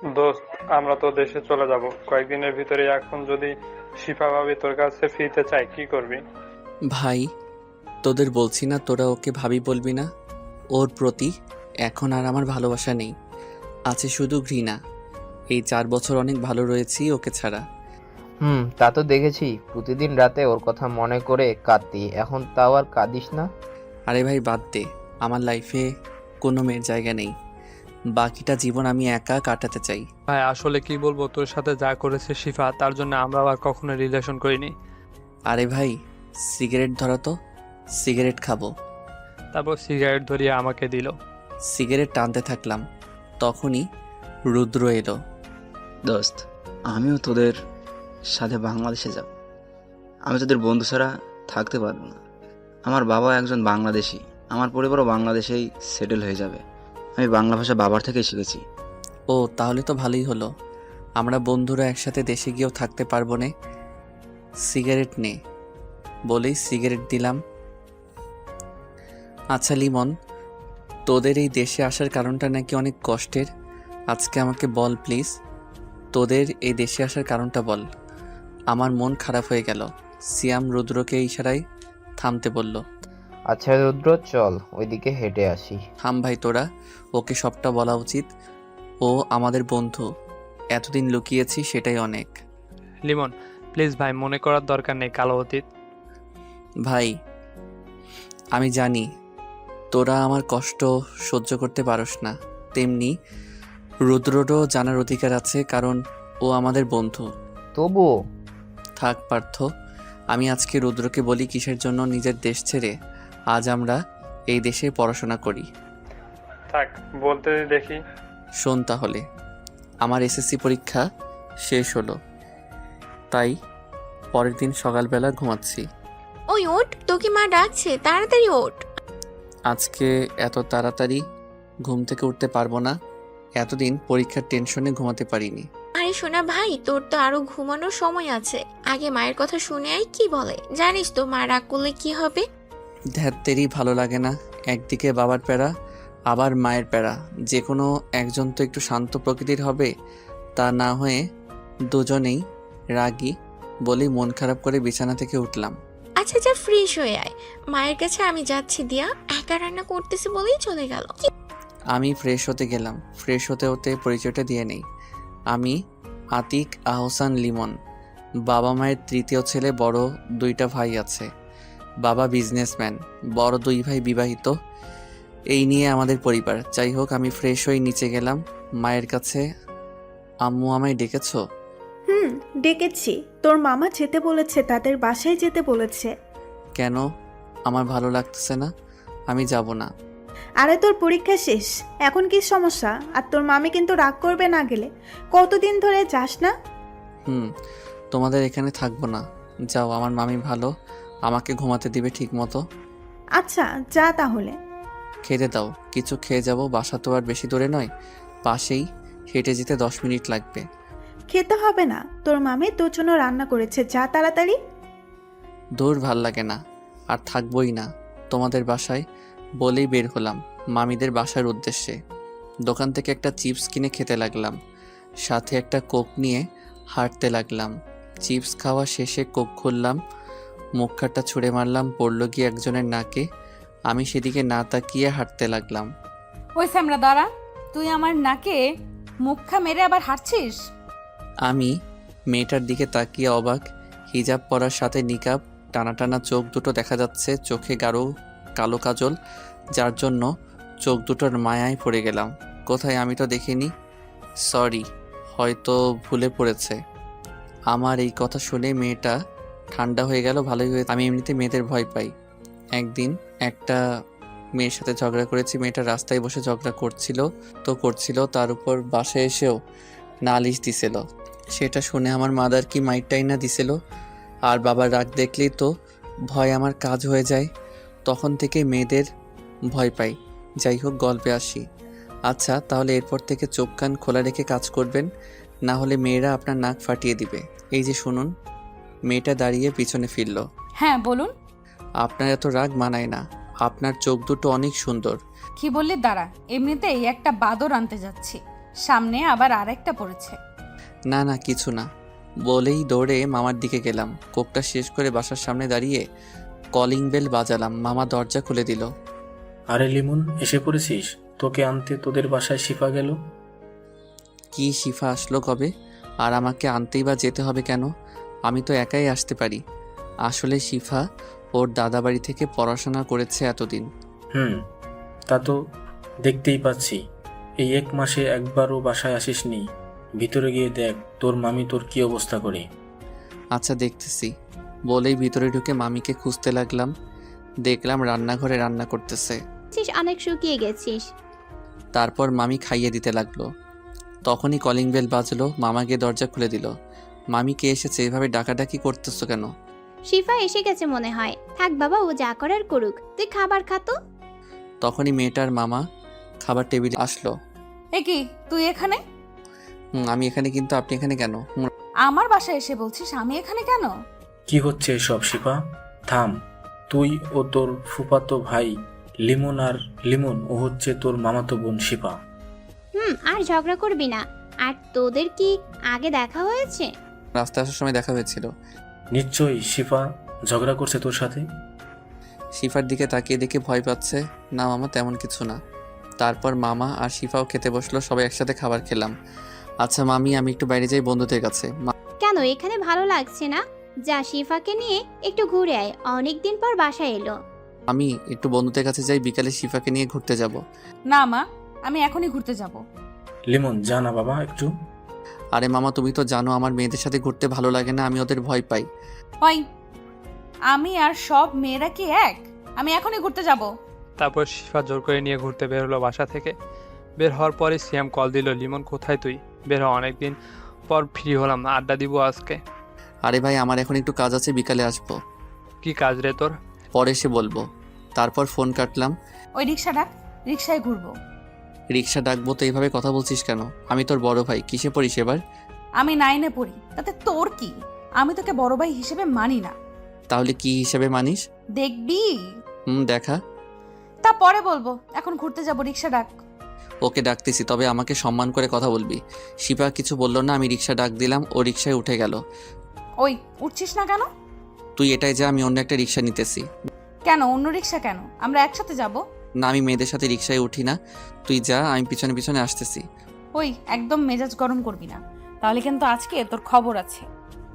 দোস্ত, আমরা তো দেশে চলে যাব কয়েকদিনের ভিতরে। এখন যদি শিফা ভাবি তোর কাছে ফিরতে চায়, কি করবি? ভাই, তোদের বলছি না তোরা ওকে ভাবি বলবি না। ওর প্রতি এখন আর আমার ভালোবাসা নেই, আছে শুধু ঘৃণা। এই 4 বছর অনেক ভালো রয়েছি ওকে ছাড়া। তা তো দেখেছি, প্রতিদিন রাতে ওর কথা মনে করে কাঁদতি, এখন তাও আর কাঁদিস না? আরে ভাই বাদ দে, আমার লাইফে কোনো মেয়ের জায়গা নেই। বাকিটা জীবন আমি একা কাটাতে চাই। ভাই আসলে কি বলবো, তোর সাথে যা করেছে শিফা, তার জন্য আমরা আর কখনো রিলেশন করিনি। আরে ভাই, সিগারেট ধরা তো, সিগারেট খাবো। তারপর সিগারেট ধরিয়ে আমাকে দিল। সিগারেট টানতে থাকলাম, তখনই রুদ্র এলো। দোস্ত, আমিও তোদের সাথে বাংলাদেশে যাব। আমি তোদের বন্ধু ছাড়া থাকতে পারবো না। আমার বাবা একজন বাংলাদেশি, আমার পরিবারও বাংলাদেশেই সেটেল হয়ে যাবে। আমি বাংলা ভাষা বাবার থেকেই শিখেছি। ও তাহলে তো ভালোই হলো, আমরা বন্ধুরা একসাথে দেশে গিয়েও থাকতে পারবো নে। সিগারেট নে বলেই সিগারেট দিলাম। আচ্ছা লিমন, তোদের এই দেশে আসার কারণটা নাকি অনেক কষ্টের। আজকে আমাকে বল প্লিজ, তোদের এই দেশে আসার কারণটা বল। আমার মন খারাপ হয়ে গেল। সিয়াম রুদ্রকে ইশারায় থামতে বলল। আচ্ছা রুদ্র, চল ওইদিকে হেঁটে আসি। থাম ভাই তোরা, ওকে সবটা বলা উচিত। ও আমাদের বন্ধু, এতদিন লুকিয়েছি সেটাই অনেক। লিমন প্লিজ ভাই, মনে করার দরকার নেই কালো অতীত। ভাই আমি জানি তোরা আমার কষ্ট সহ্য করতে পারস না, তেমনি রুদ্ররও জানার অধিকার আছে, কারণ ও আমাদের বন্ধু। তবুও থাক পার্থ, আমি আজকে রুদ্রকে বলি কিসের জন্য নিজের দেশ ছেড়ে আজ আমরা এই দেশে পড়াশোনা করি। থাক, বলতে দেখি। শোন তাহলে, আমার এসএসসি পরীক্ষা শেষ হলো, তাই পরের দিন সকালবেলা ঘুমাচ্ছি। ওই ওঠ, তোকে মা ডাকছে, তাড়াতাড়ি ওঠ। আজকে এত তাড়াতাড়ি ঘুম থেকে উঠতে পারবো না, এতদিন পরীক্ষার টেনশনে ঘুমাতে পারিনি। আরে শোনা ভাই, তোর তো আরো ঘুমানোর সময় আছে। আগে মায়ের কথা শুনে আয় কি বলে। জানিস তো মা রাগ করলে কি হবে। ধ্যাত্তেরই ভালো লাগে না, একদিকে বাবার প্যারা আবার মায়ের প্যারা, যে কোনো একজন তো একটু শান্ত প্রকৃতির হবে, তা না হয়ে দুজনেই রাগী। বলেই মন খারাপ করে বিছানা থেকে উঠলাম। আচ্ছা যা, ফ্রেশ হয়ে আয়, মায়ের কাছে আমি যাচ্ছি। দিয়া একা রান্না করতেছে বলেই চলে গেল। আমি ফ্রেশ হতে গেলাম, ফ্রেশ হতে হতে পরিচয়টা দিয়ে নেই। আমি আতিক আহসান লিমন, বাবা মায়ের তৃতীয় ছেলে। বড় 2টা ভাই আছে, বাবা বিজনেসম্যান, বড় 2 ভাই বিবাহিত। এই নিয়ে আমাদের পরিবার। যাই হোক, আমি ফ্রেশ হয়ে নিচে গেলাম মায়ের কাছে। আম্মু আমায় ডেকেছো? ডেকেছি। তোর মামা যেতে বলেছে, তাদের বাসায় যেতে বলেছে। কেন? আমার ভালো লাগতেছে না, আমি যাব না। আরে তোর পরীক্ষা শেষ, এখন কি সমস্যা? আর তোর মামি কিন্তু রাগ করবে না গেলে। কতদিন ধরে যাস না? তোমাদের এখানে থাকবো না, যাও। আমার মামি ভালো, আমাকে ঘুমাতে দিবে ঠিক মতো। আচ্ছা যা তাহলে। খেতে দাও, কিছু খেয়ে যাব। বাসা তো আর বেশি দূরে নয়, পাশেই, হেঁটে যেতে 10 মিনিট লাগবে। খেতে হবে না, তোর মামি তোর জন্য রান্না করেছে, যা তাড়াতাড়ি। দূর ভাল লাগে না, আর থাকবোই না তোমাদের বাসায়। বলেই বের হলাম মামিদের বাসার উদ্দেশ্যে। দোকান থেকে একটা চিপস কিনে খেতে লাগলাম, সাথে একটা কোক নিয়ে হাঁটতে লাগলাম। চিপস খাওয়া শেষে কোক খুললাম, মুখখাটটা ছুঁড়ে মারলাম, পড়ল গিয়ে একজনের নাকে। আমি সেদিকে না তাকিয়ে হাঁটতে লাগলাম। ওই স্যামরা দাঁড়া, তুই আমার নাকে মুখা মেরে আবার হাঁটছিস? আমি মেয়েটার দিকে তাকিয়ে অবাক। হিজাব পরার সাথে নিকাব, টানা টানা চোখ দুটো দেখা যাচ্ছে, চোখে গাঢ় কালো কাজল, যার জন্য চোখ দুটোর মায়ায় পড়ে গেলাম। কোথায়? আমি তো দেখিনি। সরি, হয়তো ভুলে পড়েছে। আমার এই কথা শুনে মেয়েটা ঠান্ডা হয়ে গেল, ভালোই হয়ে। আমি এমনিতে মেয়েদের ভয় পাই। একদিন একটা মেয়ের সাথে ঝগড়া করেছি, মেয়েটা রাস্তায় বসে ঝগড়া করছিল, তার উপর বাসায় এসেও নালিশ দিছিল। সেটা শুনে আমার মাদার কি মাইরটাই না দিছিল। আর বাবার রাগ দেখলেই তো ভয় আমার কাজ হয়ে যায়। তখন থেকে মেয়েদের ভয় পাই। যাই হোক, গল্পে আসি। আচ্ছা তাহলে এরপর থেকে চোখ কান খোলা রেখে কাজ করবেন, না হলে মেয়েরা আপনার নাক ফাটিয়ে দিবে। এই যে শুনুন। মেয়েটা দাঁড়িয়ে পিছনে ফিরল। হ্যাঁ বলুন। আপনার এত রাগ মানায় না, আপনার চোখ দুটো অনেক সুন্দর। কি বললি? দাঁড়া, এমনিতেই একটা বাদর আনতে যাচ্ছি। সামনে আবার আরেকটা পড়েছে। না না কিছু না বলেই দৌড়ে মামার দিকে গেলাম। কোকটা শেষ করে বাসার সামনে দাঁড়িয়ে কলিং বেল বাজালাম। মামা দরজা খুলে দিল। আরে লিমন, এসে পড়েছিস? তোকে আনতে তোদের বাসায় শিফা গেল। কি শিফা আসলো কবে? আর আমাকে আনতেই বা যেতে হবে কেন? আমি তো একাই আসতে পারি। আসলে শিফা ওর দাদা বাড়ি থেকে পড়াশোনা করেছে এতদিন। তা তো দেখতেই পাচ্ছি। এই 1 মাসে একবারও বাসায় আসিসনি। ভিতরে গিয়ে দেখ তোর মামি তোর কি অবস্থা করে। আচ্ছা দেখতেছি বলেই ভিতরে ঢুকে মামিকে খুঁজতে লাগলাম। দেখলাম রান্নাঘরে রান্না করতেছে। অনেক শুকিয়ে গেছিস। তারপর মামি খাইয়ে দিতে লাগলো। তখনই কলিং বেল বাজলো। মামা গিয়ে দরজা খুলে দিল। মামি কে এসেছে? এভাবে ডাকাডাকি করতেছো কেন? শিফা এসে গেছে মনে হয়। থাক বাবা, ও যা করার করুক, তুই খাবার খা তো। তখনই মেয়েটার মামা খাবার টেবিলে আসলো। এ কি তুই এখানে? আমি এখানে, কিন্তু আপনি এখানে কেন? আমার বাসায় এসে বলছিস আমি এখানে কেন? কি হচ্ছে এসব শিফা? থাম। তুই ও তোর ফুফাতো ভাই লিমন, আর লিমন ও হচ্ছে তোর মামাতো বোন শিফা। আর ঝগড়া করবি না। আর তোদের কি আগে দেখা হয়েছে? রাস্তায় আসার সময় দেখা হয়েছিল। নিশ্চয়ই শিফা ঝগড়া করছে তোর সাথে। শিফার দিকে তাকিয়ে দেখে ভয় পাচ্ছে। না মামা, তেমন কিছু না। তারপর মামা আর শিফাও খেতে বসলো। সবাই একসাথে খাবার খেলাম। আচ্ছা মামি, আমি একটু বাইরে যাই বন্ধুদের কাছে। কেন, এখানে ভালো লাগছে না? যা, শিফাকে নিয়ে একটু ঘুরে আয়, অনেকদিন পর বাসায় এলো। আমি একটু বন্ধুদের কাছে যাই, বিকালে শিফাকে নিয়ে ঘুরতে যাব। না মা, আমি এখনই ঘুরতে যাব। লিমন যা না বাবা একটু। আরে মামা, তুমি তো জানো আমার মেয়েদের সাথে ঘুরতে ভালো লাগে না, আমি ওদের ভয় পাই। ওই, আমি আর সব মেয়েরা কি এক? আমি এখনই ঘুরতে যাব। তারপর শিফা জোর করে নিয়ে ঘুরতে বের হলো বাসা থেকে। বের হওয়ার পরে সিয়াম কল দিল, লিমন কোথায় তুই? বের হ, অনেকদিন পর ফ্রি হলাম, আড্ডা দিব আজকে। আরে ভাই, আমার এখন একটু কাজ আছে, বিকালে আসবো। কি কাজ রে তোর? পরে এসে বলবো। তারপর ফোন কাটলাম। ওই রিক্সা ডাক, রিক্সায় ঘুরবো। রিক্সা ডাকবো তো এইভাবে কথা বলছিস কেন? আমি তোর বড় ভাই, কিসে পড়িস এবার? আমি 9-এ পড়ি, তাতে তোর কি? আমি তোকে বড় ভাই হিসেবে মানি না। তাহলে কি হিসেবে মানিস? দেখবি। দেখা। তা পরে বলবো, এখন ঘুরতে যাব, রিক্সা ডাক। ওকে ডাকতেছি, তবে আমাকে সম্মান করে কথা বলবি। শিপা কিছু বললো না, আমি রিক্সা ডাক দিলাম, ও রিক্সায় উঠে গেল। ওই, উঠছিস না কেন? তুই এটাই যা, আমি অন্য একটা রিক্সা নিতেছি। কেন অন্য রিক্সা কেন? আমরা একসাথে যাব। না, আমি মেয়েদের সাথে রিক্সায় উঠি না। তুই যা, আমি পিছনে পিছনে আসতেছি। ওই, একদম মেজাজ গরম করবি না, তাহলে কিন্তু আজকে তোর খবর আছে।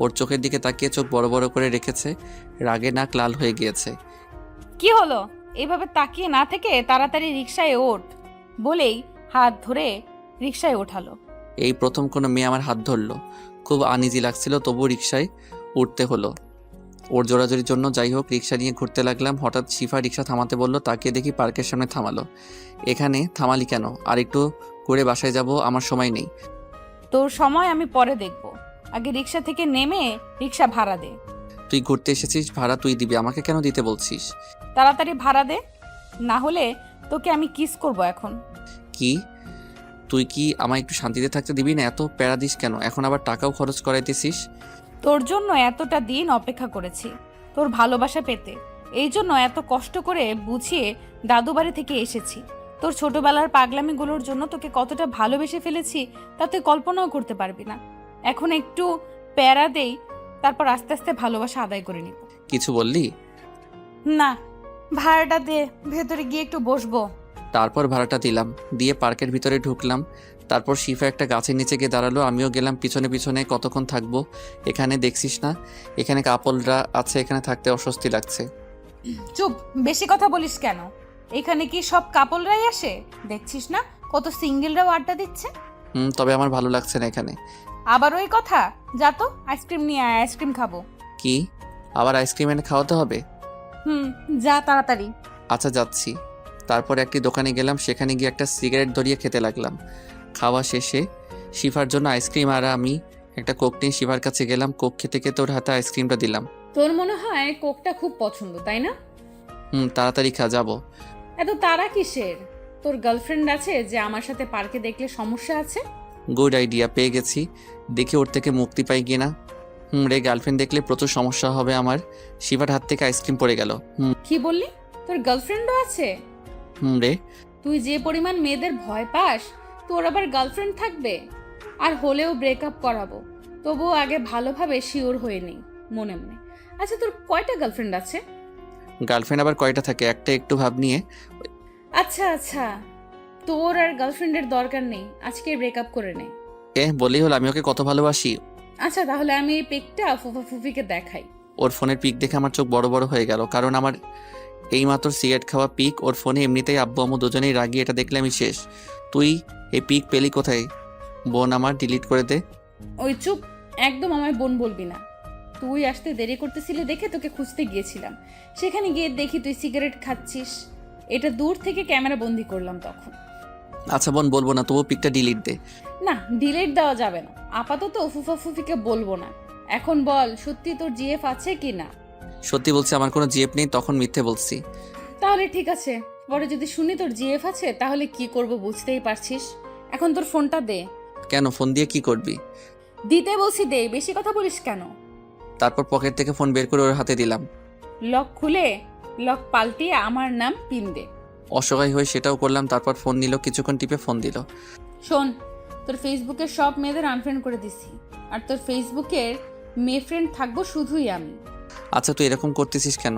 ওর চোখের দিকে তাকিয়ে চোখ বড় বড় করে রেখেছে। রাগে নাক লাল হয়ে গিয়েছে। কি হলো? এইভাবে তাকিয়ে না থেকে তাড়াতাড়ি রিক্সায় ওঠ বলেই হাত ধরে রিক্সায় ওঠালো। এই প্রথম কোনো মেয়ে আমার হাত ধরলো। খুব আনইজি লাগছিল, তবু রিক্সায় উঠতে হলো ওর জোরাজোরির জন্য। যাই হোক, রিক্সা নিয়ে ঘুরতে লাগলাম। হঠাৎ শিফা রিক্সা থামাতে বললো, তাকিয়ে দেখি পার্কের সামনে থামালো। এখানে থামালি কেন? আর একটু ঘুরে বাসায় যাব, আমার সময় নেই। তোর সময় আমি পরে দেখব, আগে রিক্সা থেকে নেমে রিক্সা ভাড়া দে। তুই ঘুরতে এসেছিস, ভাড়া তুই দিবি, আমাকে কেন দিতে বলছিস? তাড়াতাড়ি ভাড়া দে, না হলে তোকে আমি কিস করব এখন। কি? তুই কি আমায় একটু শান্তিতে থাকতে দিবি না? এত প্যারা দিস কেন? এখন আবার টাকাও খরচ করাইতেছিস। তোর জন্য এতটা দিন অপেক্ষা করেছি তোর ভালোবাসা পেতে, এই জন্য এত কষ্ট করে বুঝিয়ে দাদু বাড়ি থেকে এসেছি। তোর ছোটবেলার পাগলামিগুলোর জন্য তোকে কতটা ভালোবেসে ফেলেছি তা তুই কল্পনাও করতে পারবি না। এখন একটু প্যারা দেই, তারপর আস্তে আস্তে ভালোবাসা আদায় করে নিব। কিছু বললি? না, ভাড়াটা দে, ভেতরে গিয়ে একটু বসবো। তারপর ভাড়াটা দিলাম, দিয়ে পার্কের ভিতরে ঢুকলাম। তারপর শিফা একটা গাছের নিচে গিয়ে দাঁড়ালো, আমিও গেলাম পিছনে পিছনে। কতক্ষণ থাকবো এখানে? দেখছিস না এখানে কাপলরা আছে, এখানে থাকতে অস্বস্তি লাগছে। চুপ, বেশি কথা বলিস কেন? এখানে কি সব কাপলরাই আসে? দেখছিস না কত সিঙ্গেলরাও আড্ডা দিচ্ছে। তবে আমার ভালো লাগছে না এখানে। আবার ওই কথা? যা তো আইসক্রিম নিয়ে আয়, আইসক্রিম খাবো। কি? আবার আইসক্রিম এনে খাওয়াতে হবে? যা তাড়াতাড়ি। আচ্ছা যাচ্ছি। তারপর একটি দোকানে গেলাম, সেখানে গিয়ে একটা সিগারেট ধরিয়ে খেতে লাগলাম। খাওয়া শেষে শিফার জন্য আইসক্রিম আর আমি একটা কোক নিয়ে শিফার কাছে গেলাম। কোক খেতে খেতে ওর হাতে আইসক্রিমটা দিলাম। তোর মনে হয় কোকটা খুব পছন্দ, তাই না? তাড়াতাড়ি খা, যাবো। এত তাড়া কিসের? তোর গার্লফ্রেন্ড আছে যে আমার সাথে পার্কে দেখলে সমস্যা আছে? গুড আইডিয়া, পেয়ে গেছি। দেখি ওর থেকে মুক্তি পাই কিনা। রে, গার্লফ্রেন্ড দেখলে প্রচুর সমস্যা হবে আমার। শিফার হাত থেকে আইসক্রিম পড়ে গেল। কি বললি? তোর গার্লফ্রেন্ডও আছে? রে। তুই যে পরিমাণ মেয়েদের ভয় পাস তোর আবার গার্লফ্রেন্ড থাকবে? আর হলেও ব্রেকআপ করাবো, তবুও আগে ভালোভাবে শিওর হয়ে নেই মনে মনে। আচ্ছা, তোর কয়টা গার্লফ্রেন্ড আছে? গার্লফ্রেন্ড আবার কয়টা থাকে, একটা একটু ভাব নিয়ে। আচ্ছা আচ্ছা, তোর আর গার্লফ্রেন্ডের দরকার নেই, আজকে ব্রেকআপ করে নে। বলেই হলো আমি ওকে কত ভালোবাসি। আচ্ছা, তাহলে আমি এই পিকটা ফুফা ফুফিকে দেখাই। ওর ফোনের পিক দেখে আমার চোখ বড় বড় হয়ে গেল, কারণ আমার এইমাত্র সিগারেট খাওয়া পিক ওর ফোনে। এমনিতেই আব্বু আম্মু দুজনেই রাগি, এটা দেখলে আমি শেষ। তুই এই পিক পেলি কোথায়? বোন আমার, ডিলিট করে দে। ওই চুপ, একদম আমায় বোন বলবি না। তুই আসতে দেরি করতেছিলি দেখে তোকে খুঁজতে গিয়েছিলাম, সেখানে গিয়ে দেখি তুই সিগারেট খাচ্ছিস। এটা দূর থেকে ক্যামেরা বন্দি করলাম তখন। আচ্ছা বোন, বলবো না, তবু পিকটা ডিলিট দে। না, ডিলিট দেওয়া যাবে না, আপাতত ফুফা ফুফিকে বলবো না। এখন বল, সত্যি তোর জিএফ আছে কি না? সত্যি বলছি, আমার কোনো জিএফ নেই, তখন মিথ্যে বলছি। তাহলে ঠিক আছে, পরে যদি শুনি তোর জিএফ আছে তাহলে কি করব বুঝতেই পারছিস। এখন তোর ফোনটা দে। কেন, ফোন দিয়ে কি করবি? দিতে বলছি দে, বেশি কথা বলিস কেন? তারপর পকেট থেকে ফোন বের করে ওর হাতে দিলাম। লক খুলে লক পাল্টিয়ে আমার নাম পিন দে। অসহায় হয়ে সেটাও করলাম। তারপর ফোন নিল, কিছুক্ষণ টিপে ফোন দিল। শোন, তোর ফেসবুকের সব মেয়েদের আনফ্রেন্ড করে দিছি, আর তোর ফেসবুকের মেয়ে ফ্রেন্ড থাকবো শুধুই আমি। আচ্ছা তুই এরকম করতেছিস কেন?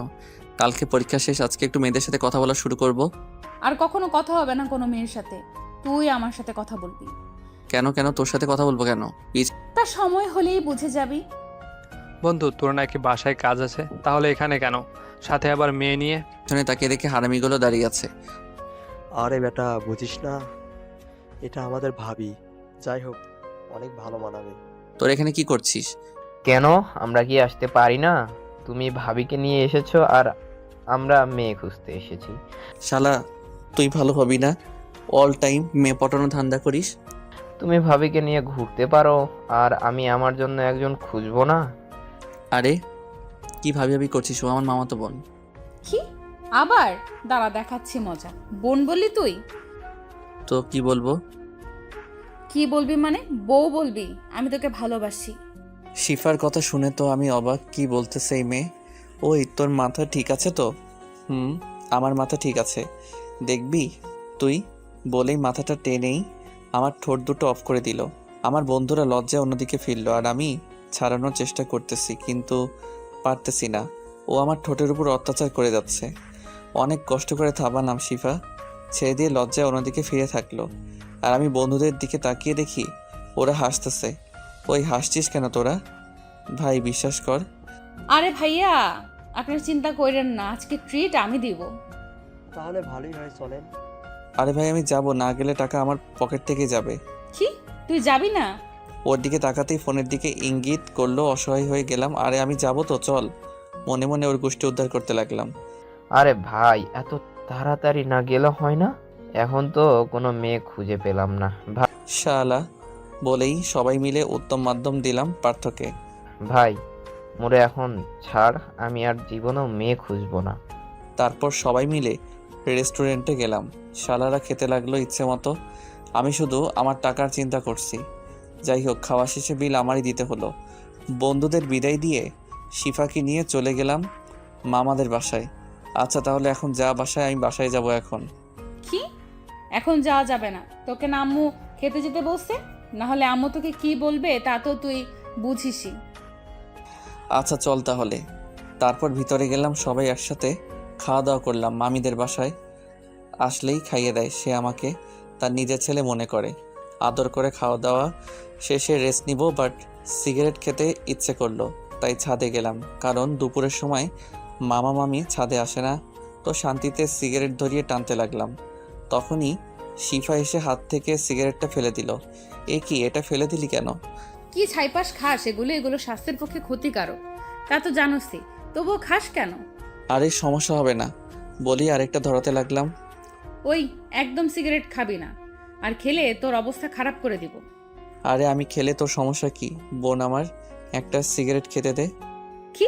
কালকে পরীক্ষা শেষ, আজকে একটু মেয়েদের সাথে কথা বলা শুরু করব। আর কখনো কথা হবে না কোনো মেয়ের সাথে, তুই আমার সাথে কথা বলবি। কেন কেন, তোর সাথে কথা বলবো কেন? তা সময় হলেই বুঝে যাবি। বন্ধু, তোর নাকি বাসায় কাজ আছে, তাহলে এখানে কেন? সাথে আবার মেয়ে নিয়ে? পিছনে তাকিয়ে দেখে হারামিগুলো দাঁড়িয়ে আছে। আরে বেটা, বুঝিস না, এটা আমাদের ভাবি। যাই হোক, অনেক ভালো মানাবে। তোর এখানে কি করছিস? কেন, আমরা কি আসতে পারি না? তুমি ভাবিকে নিয়ে এসেছো আর আমরা মেয়ে খুঁজতে এসেছি। শালা, তুই ভালো হবি না, অল টাইম মেয়ে পটানো ধান্দা করিস। তুমি ভাবিকে নিয়ে ঘুরতে পারো আর আমি আমার জন্য একজন খুঁজবো না? আরে কি ভাবি ভাবি করছিস? ও আমার মামাতো বোন। কি আবার? দাঁড়া দেখাচ্ছি মজা। বোন বললি তুই? তো কি বলবো? কি বলবি মানে? বউ বলবি। আমি তোকে ভালোবাসি। শিফার কথা শুনে তো আমি অবাক, কি বলতেছে এই মেয়ে? ওই তোর মাথা ঠিক আছে তো? আমার মাথা ঠিক আছে, দেখবি তুই। বলেই মাথাটা টেনেই আমার ঠোঁট দুটো অফ করে দিল। আমার বন্ধুরা লজ্জায় অন্যদিকে ফিরল, আর আমি ছাড়ানোর চেষ্টা করতেছি কিন্তু পারতেছি না। ও আমার ঠোঁটের উপর অত্যাচার করে যাচ্ছে। অনেক কষ্ট করে থামালাম শিফা, ছেড়ে দিয়ে লজ্জায় অন্যদিকে ফিরে থাকলো। আর আমি বন্ধুদের দিকে তাকিয়ে দেখি ওরা হাসতেছে। ওই হাসছিস কেন তোরা? ভাই বিশ্বাস কর। আরে ভাইয়া, আপনার চিন্তা করেন না, আজকে ট্রিট আমি দিব। তাহলে ভালোই হয়, চলেন। আরে ভাই আমি যাব, না গেলে টাকা আমার পকেট থেকে যাবে। কি, তুই যাবি না? ওর দিকে তাকাতেই ফোনের দিকে ইঙ্গিত করলো, অসহায় হয়ে গেলাম। আরে আমি যাব তো, চল। মনে মনে ওর গোষ্ঠী উদ্ধার করতে লাগলাম। আরে ভাই, এত তাড়াতাড়ি না গেলে হয় না? এখন তো কোনো মেয়ে খুঁজে পেলাম না ভাই। শালা বলেই সবাই মিলে উত্তম মাধ্যম দিলাম পার্থকে। ভাই মোরে এখন ছাড়, আমি আর জীবনেও মেয়ে খুঁজবো না। তারপর সবাই মিলে রেস্টুরেন্টে গেলাম। শালারা খেতে লাগলো ইচ্ছে মতো, আমি শুধু আমার টাকার চিন্তা করছি। যাই হোক, খাওয়া শেষে বিল আমারই দিতে হলো। বন্ধুদের বিদায় দিয়ে শিফাকে নিয়ে চলে গেলাম মামাদের বাসায়। আচ্ছা তাহলে এখন যা বাসায়, আমি বাসায় যাব এখন। কি, এখন যাওয়া যাবে না? তোকে না আম্মু খেতে যেতে বলছে? না হলে আম্মু তোকে কি বলবে তা তো তুই বুঝিসই। আচ্ছা চল তাহলে। তারপর ভিতরে গেলাম, সবাই একসাথে খাওয়া দাওয়া করলাম। মামিদের বাসায় আসলেই খাইয়ে দেয়, সে আমাকে তার নিজের ছেলে মনে করে, আদর করে। খাওয়া দাওয়া শেষে রেস্ট নিব, বাট সিগারেট খেতে ইচ্ছে করলো, তাই ছাদে গেলাম। কারণ দুপুরের সময় মামা মামি ছাদে আসে না, তো শান্তিতে সিগারেট ধরিয়ে টানতে লাগলাম। তখনই শিফা এসে হাত থেকে সিগারেটটা ফেলে দিল। এ কি, এটা ফেলে দিলি কেন? কি ছাইপাস খাস এগুলো? এগুলো স্বাস্থ্যের পক্ষে ক্ষতিকারক, তা তো জানোসই, তবুও খাস কেন? আরে সমস্যা হবে না বলি আরেকটা ধরাতে লাগলাম। ওই একদম সিগারেট খাবি না, আর খেলে তোর অবস্থা খারাপ করে দিব। আরে আমি খেলে তোর সমস্যা কি? বোন আমার, একটা সিগারেট খেতে দে। কি,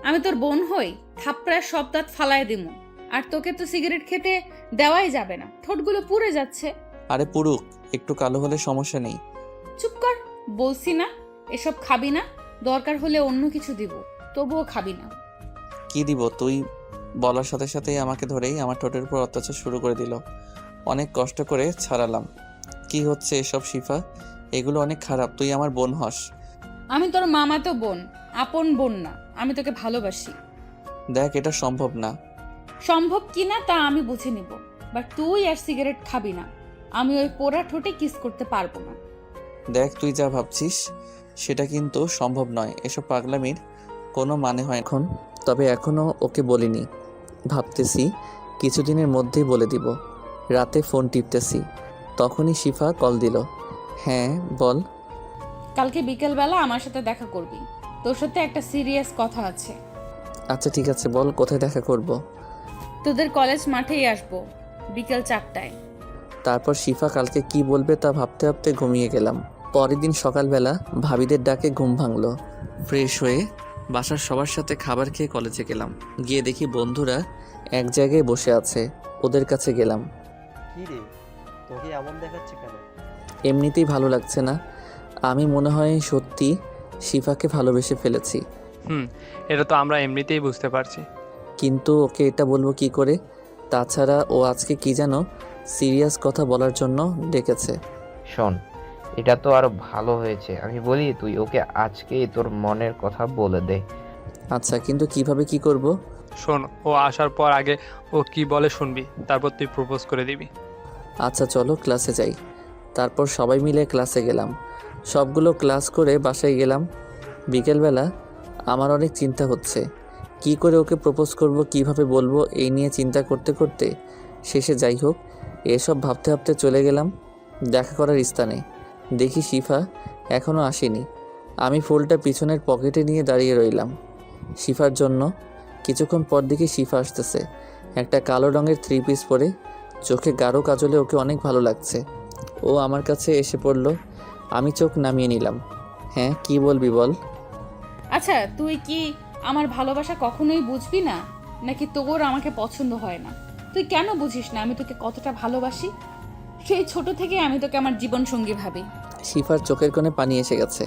আমি তোর বোন হই? থাপড়ায় সব দাঁত ফালায় দিমু। আর তোকে তো সিগারেট খেতে দেওয়াই যাবে না, ঠোঁটগুলো পুড়ে যাচ্ছে। আরে পুরুক, একটু কালো হলে সমস্যা নেই। চুপ কর, বলছি না এসব খাবি না। দরকার হলে অন্য কিছু দিব, তবুও খাবি না। কি দিব? তুই বলার সাথে সাথেই আমাকে ধরেই আমার ঠোঁটের উপর অত্যাচার শুরু করে দিল। অনেক কষ্ট করে ছাড়ালাম। কি হচ্ছে এসব শিফা? এগুলো অনেক খারাপ। তুই আমার বোন হস। আমি তোর মামাতো বোন, আপন বোন না। আমি তোকে ভালোবাসি। দেখ, এটা সম্ভব না। সম্ভব কিনা তা আমি বুঝে নিব, বাট তুই আর সিগারেট খাবি না। আমি ওই পোড়া ঠোঁটে কিস করতে পারবো না। দেখ, তুই যা ভাবছিস সেটা কিন্তু সম্ভব নয়। এসব পাগলামির কোনো মানে হয় এখন। তবে এখনও ওকে বলিনি, ভাবতেছি কিছুদিনের মধ্যেই বলে দিব। রাতে ফোন টিপতেছি, তখনই শিফা কল দিল। হ্যাঁ বল। কালকে বিকেলবেলা আমার সাথে দেখা করবি, তোর সাথে একটা সিরিয়াস কথা আছে। আচ্ছা ঠিক আছে, বল কোথায় দেখা করব। তোদের কলেজ মাঠেই আসবো বিকেল 4টায়। তারপর শিফা কালকে কি বলবে তা ভাবতে ভাবতে ঘুমিয়ে গেলাম। পরের দিন সকালবেলা ভাবিদের ডাকে ঘুম ভাঙলো। ফ্রেশ হয়ে বাসার সবার সাথে খাবার খেয়ে কলেজে গেলাম। গিয়ে দেখি বন্ধুরা এক জায়গায় বসে আছে। ওদের কাছে গেলাম। কি রে, তোকে এমন দেখাচ্ছে কেন? এমনিতেই ভালো লাগছে না। আমি মনে হয় সত্যি শিফাকে ভালোবেসে ফেলেছি। এটা তো আমরা এমনিতেই বুঝতে পারছি। কিন্তু ওকে এটা বলবো কি করে? তাছাড়া ও আজকে কি যেন সিরিয়াস কথা বলার জন্য ডেকেছে। শোন, এটা তো আরো ভালো হয়েছে। আমি বলি তুই ওকে আজকেই তোর মনের কথা বলে দে। আচ্ছা, কিন্তু কিভাবে কি করব? শোন, ও আসার পর আগে ও কি বলে শুনবি, তারপর তুই প্রপোজ করে দিবি। আচ্ছা চলো ক্লাসে যাই। তারপর সবাই মিলে ক্লাসে গেলাম। সবগুলো ক্লাস করে বাসায় গেলাম। বিকেলবেলা আমার অনেক চিন্তা হচ্ছে, কি করে ওকে প্রপোজ করব, কিভাবে বলবো, এই নিয়ে চিন্তা করতে করতে শেষে যাই হোক এসব ভাবতে ভাবতে চলে গেলাম দেখা করার স্থানে। দেখি শিফা এখনও আসেনি। আমি ফুলটা পিছনের পকেটে নিয়ে দাঁড়িয়ে রইলাম শিফার জন্য। কিছুক্ষণ পর দেখি শিফা আসতেছে, একটা কালো রঙের 3 পিস পরে, চোখে গাঢ় কাজলে। ওকে অনেক ভালো লাগছে। ও আমার কাছে এসে পড়ল। আমি চোখ নামিয়ে নিলাম। হ্যাঁ কি বলবি বল। আচ্ছা, তুই কি আমার ভালোবাসা কখনোই বুঝবি না, নাকি তোর আমাকে পছন্দ হয় না? তুই কেন বুঝিস না আমি তোকে কতটা ভালোবাসি? সেই ছোট থেকে আমি তোকে আমার জীবন সঙ্গী ভাবি। শিফার চোখের কোণে পানি এসে গেছে।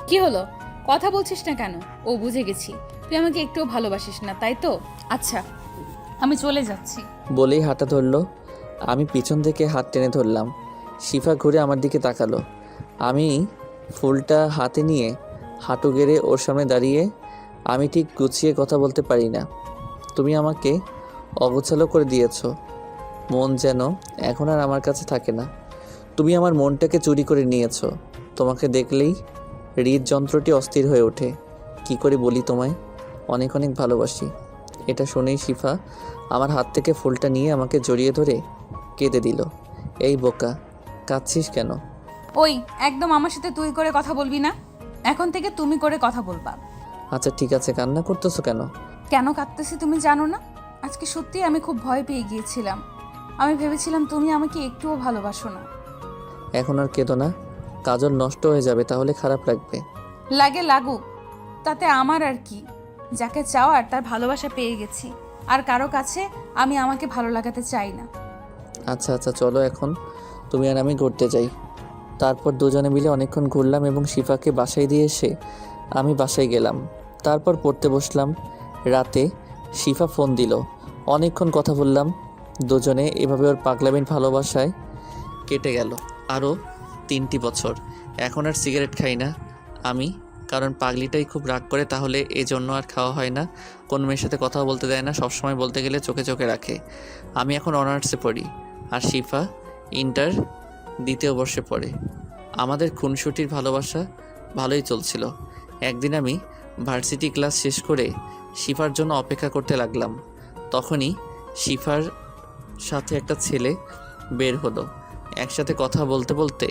কি হলো, কথা বলছিস না কেন? ও, বুঝে গেছি তুই আমাকে একটুও ভালোবাসিস না, তাই তো? আচ্ছা, আমি চলে যাচ্ছি। বলেই হাঁটা ধরলো। আমি পিছন থেকে হাত টেনে ধরলাম। শিফা ঘুরে আমার দিকে তাকালো। আমি ফুলটা হাতে নিয়ে হাঁটু গেড়ে ওর সামনে দাঁড়িয়ে। আমি ঠিক গুছিয়ে কথা বলতে পারি না। তুমি আমাকে অগোছালো করে দিয়েছো। মন যেন এখন আর আমার কাছে থাকে না। তুমি আমার মনটাকে চুরি করে নিয়েছো। তোমাকে দেখলেই হৃদযন্ত্রটি অস্থির হয়ে ওঠে। কি করে বলি তোমায় অনেক অনেক ভালোবাসি। এটা শুনেই শিফা আমার হাত থেকে ফুলটা নিয়ে আমাকে জড়িয়ে ধরে কেঁদে দিল। এই বোকা, কাঁদছিস কেন? ওই, একদম আমার সাথে তুই করে কথা বলবি না, এখন থেকে তুমি করে কথা বলবা। আচ্ছা ঠিক আছে, কান্না করতেছো কেন? কেন কাঁদতেছি তুমি জানো না? আজকে সত্যি আমি খুব ভয় পেয়ে গিয়েছিলাম। আমি ভেবেছিলাম তুমি আমাকে একটুও ভালোবাসো না। এখন আর কেঁদো না, কাজল নষ্ট হয়ে যাবে, তাহলে খারাপ লাগবে। লাগে লাগুক, তাতে আমার আর কি। যাকে চাওয়ার তার ভালোবাসা পেয়ে গেছি, আর কারো কাছে আমি আমাকে ভালো লাগাতে চাই না। আচ্ছা আচ্ছা চলো, এখন তুমি আর আমি ঘুরতে যাই। তারপর দুজনে মিলে অনেকক্ষণ ঘুরলাম এবং শিফাকে বাসায় দিয়ে এসে আমি বাসায় গেলাম। তারপর পড়তে বসলাম। রাতে শিফা ফোন দিল। অনেকক্ষণ কথা বললাম দুজনে। এভাবে ওর পাগলামির ভালোবাসায় কেটে গেল আরও 3টি বছর। এখন আর সিগারেট খাই না আমি, কারণ পাগলিটাই খুব রাগ করে, তাহলে এই জন্য আর খাওয়া হয় না। কোন মেয়ের সাথে কথাও বলতে দেয় না, সবসময় বলতে গেলে চোখে চোখে রাখে। আমি এখন অনার্সে পড়ি আর শিফা ইন্টার 2য় বর্ষে পড়ে। আমাদের খুনসুটির ভালোবাসা ভালোই চলছিল। একদিন আমি ভার্সিটি ক্লাস শেষ করে শিফার জন্য অপেক্ষা করতে লাগলাম। তখনই শিফার সাথে একটা ছেলে বের হলো। একসাথে কথা বলতে বলতে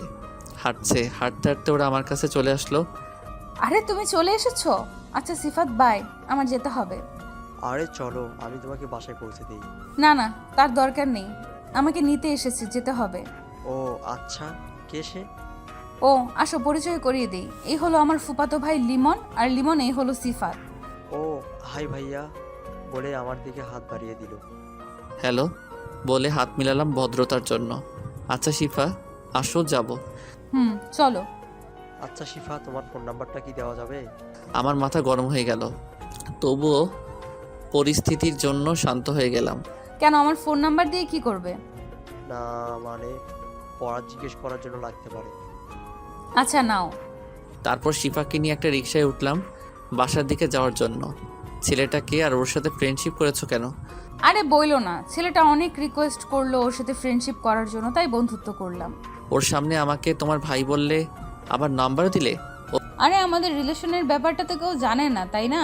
হাঁটতে হাঁটতে ওরা আমার কাছে চলে আসলো। আরে তুমি চলে এসেছো? আচ্ছা সিফাত বাই, আমার যেতে হবে। আরে চলো, আমি তোমাকে বাসায় পৌঁছে দিই। না না, তার দরকার নেই, আমাকে নিতে এসেছে, যেতে হবে। ও আচ্ছা, কে সে? ও আসো, পরিচয় করিয়ে দিই। এই হলো আমার ফুফাতো ভাই লিমন, আর লিমন এই হলো সিফাত। ও হাই ভাইয়া বলে আমার দিকে হাত বাড়িয়ে দিল। হ্যালো বলে হাত মিলালাম ভদ্রতার জন্য। আচ্ছা শিফা আসো, যাব। চলো। আচ্ছা শিফা, তোমার ফোন নাম্বারটা কি দেওয়া যাবে? আমার মাথা গরম হয়ে গেল, তবুও পরিস্থিতির জন্য শান্ত হয়ে গেলাম। কেন, আমার ফোন নাম্বার দিয়ে কি করবে? না মানে পড়া জিজ্ঞেস করার জন্য লাগতে পারে। আচ্ছা নাও। তারপর শিফাকে নিয়ে একটা রিকশায় উঠলাম বাসার দিকে যাওয়ার জন্য। ছেলেটাকে আর ওর সাথে ফ্রেন্ডশিপ করেছো কেন? আরে বইলো না, ছেলেটা অনেক রিকোয়েস্ট করলো ওর সাথে ফ্রেন্ডশিপ করার জন্য, তাই বন্ধুত্ব করলাম। ওর সামনে আমাকে তোমার ভাই বললে, আবার নাম্বারও দিলে। আরে আমাদের রিলেশনের ব্যাপারটা তো কেউ জানে না, তাই না?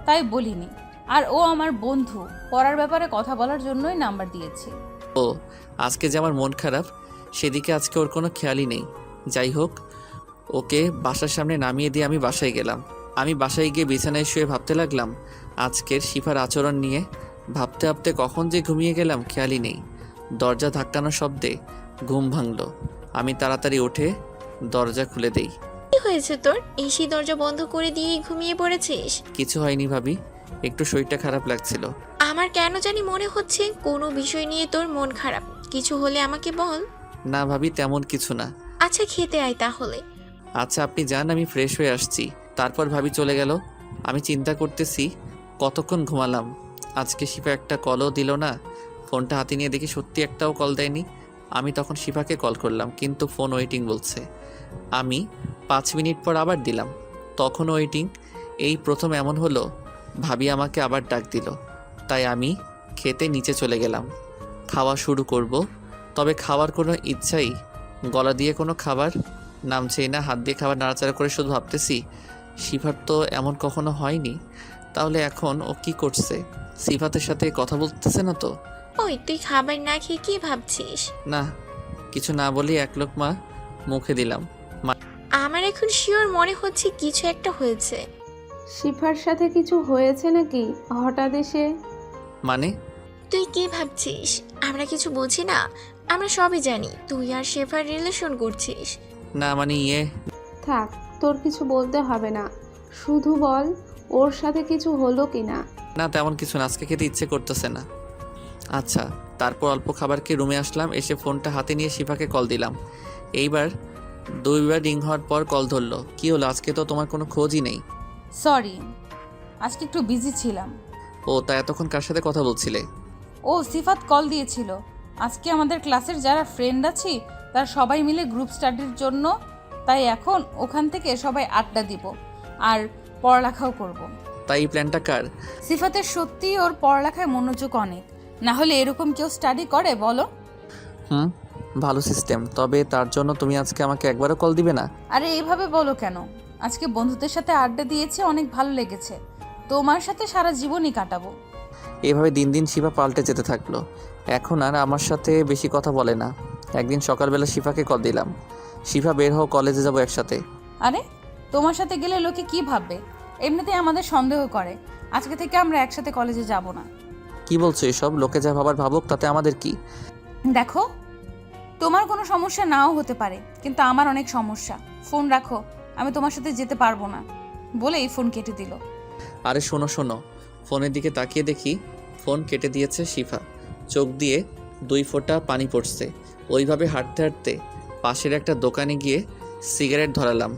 তাই বলিনি। আর ও আমার বন্ধু, পড়ার ব্যাপারে কথা বলার জন্যই নাম্বার দিয়েছে। ও, আজকে যে আমার মন খারাপ সেদিকে আজকে ওর কোনো খেয়ালই নেই। যাই হোক, ওকে বাসার সামনে নামিয়ে দিয়ে আমি বাসায় গেলাম। আমি বাসায় গিয়ে বিছানায় শুয়ে ভাবতে লাগলাম আজকের শিফার আচরণ নিয়ে। ভাবতে ভাবতে কখন যে ঘুমিয়ে গেলাম খেয়ালই নেই। দরজা ধাক্কানোর শব্দে ঘুম ভাঙল। আমি তাড়াতাড়ি উঠে দরজা খুলে দেই। কি হয়েছে তোর? এসি দরজা বন্ধ করে দিয়ে ঘুমিয়ে পড়েছিস? কিছু হয়নি ভাবি, একটু শরীরটা খারাপ লাগছিল। আমার কেন জানি মনে হচ্ছে কোনো বিষয় নিয়ে তোর মন খারাপ। কিছু হলে আমাকে বল। না ভাবি, তেমন কিছু না। আচ্ছা খেতে আয় তাহলে। আচ্ছা আপনি যান, আমি ফ্রেশ হয়ে আসছি। তারপর ভাবি চলে গেল। আমি চিন্তা করতেছি কতক্ষণ ঘুমালাম। আজকে শিফা একটা কলও দিল না। ফোনটা হাতে নিয়ে দেখি সত্যি একটাও কল দেয়নি। আমি তখন শিফাকে কল করলাম, কিন্তু ফোন ওয়েটিং বলছে। আমি 5 মিনিট পর আবার দিলাম, তখন ওয়েটিং। এই প্রথম এমন হলো ভাবি আমাকে আবার ডাক দিল। তাই আমি খেতে নিচে চলে গেলাম। খাওয়া শুরু করব, তবে খাওয়ার কোনো ইচ্ছাই গলা দিয়ে কোনো খাবার নামছেই না। হাত দিয়ে খাবার নাড়াচাড়া করে শুধু ভাবতেছি শিফার তো এমন কখনো হয়নি। তাহলে এখন ও কি করছে? সিফাতের সাথে কথা বলতেছে না তো? ওই তুই খাবার না খেয়ে কি ভাবছিস? না, কিছু না বলি এক লোকমা মুখে দিলাম। আমার এখন শিওর মনে হচ্ছে কিছু একটা হয়েছে। শিফার সাথে কিছু হয়েছে নাকি হঠাৎ এসে? মানে? তুই কি ভাবছিস আমরা কিছু বুঝি না? আমরা সবই জানি তুই আর শেফার রিলেশন করছিস। না মানে থাক, তোর কিছু বলতে হবে না, শুধু বল ওর সাথে কিছু হলো কিনা। না তেমন কিছু না, আজকে খেতে ইচ্ছে করতেছে না। আচ্ছা, তারপর অল্প খাবার খেয়ে রুমে আসলাম। এসে ফোনটা হাতে নিয়ে শিফাকে কল দিলাম। এইবার 2বার রিং হওয়ার পর কল ধরলো। কি হলো, আজকে তো তোমার কোনো খোঁজই নেই? সরি, আজকে একটু বিজি ছিলাম। ও, তা এতক্ষণ কার সাথে কথা বলছিলে? ও সিফাত কল দিয়েছিল। আজকে আমাদের ক্লাসের যারা ফ্রেন্ড আছি তারা সবাই মিলে গ্রুপ স্টাডির জন্য, তাই এখন ওখান থেকে সবাই আড্ডা দিব আর পড়ালেখাও করব। তাই এই প্ল্যানটা কার? সিফাতের সত্যিই ওর পড়ালেখায় মনোযোগ অনেক, না হলে এরকম কেউ স্টাডি করে বলো? ভালো সিস্টেম। তবে তার জন্য তুমি আজকে আমাকে একবারও কল দিবে না? আরে এইভাবে বলো কেন? আজকে বন্ধুদের সাথে আড্ডা দিয়েছি, অনেক ভালো লেগেছে। তোমার সাথে সারা জীবনই কাটাবো। এভাবে দিন দিন শিফা পাল্টে যেতে থাকলো। এখন আর আমার সাথে বেশি কথা বলে না। একদিন সকালবেলা শিফাকে কল দিলাম, শিফা বের হও, কলেজে যাবো একসাথে। আরে তোমার সাথে গেলে লোকে কি ভাববে? এমনিতেই আমাদের সন্দেহ করে। আজকে থেকে আমরা একসাথে কলেজে যাব না। কি বলছো এসব? লোকে যা ভাবার ভাবুক, তাতে আমাদের কি? দেখো, তোমার কোনো সমস্যা নাও হতে পারে, কিন্তু আমার অনেক সমস্যা। ফোন রাখো, আমি তোমার সাথে যেতে পারবো না বলেই ফোন কেটে দিল। আরে শোনো শোনো, ফোনের দিকে তাকিয়ে দেখি ফোন কেটে দিয়েছে শিফা। চোখ দিয়ে 2 ফোঁটা পানি পড়ছে। ওইভাবে হাঁটতে হাঁটতে পাশের একটা দোকানে গিয়ে সিগারেট ধরালাম।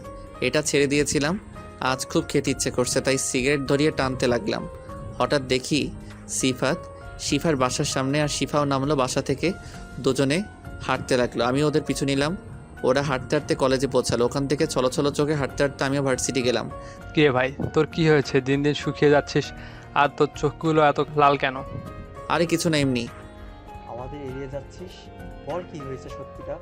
এটা ছেড়ে দিয়েছিলাম, আজ খুব খেতে ইচ্ছে করছে, তাই সিগারেট ধরিয়ে টানতে লাগলাম। হঠাৎ দেখি শিফার বাসার সামনে, আর শিফাও নামলো বাসা থেকে। দুজনে হাঁটতে লাগলো, আমি ওদের পিছু নিলাম। ওরা হাঁটতে হাঁটতে কলেজে পৌঁছালো। ওখান থেকে ছলো চোখে হাঁটতে হাঁটতে আমিও ভার্সিটি গেলাম। কে ভাই, তোর কি হয়েছে? দিন দিন শুকিয়ে যাচ্ছিস, আর তোর চোখগুলো এত লাল কেন? আরে কিছু না, এমনি। আমাদের এড়িয়ে যাচ্ছিস, বল কি হয়েছে সত্যিটা।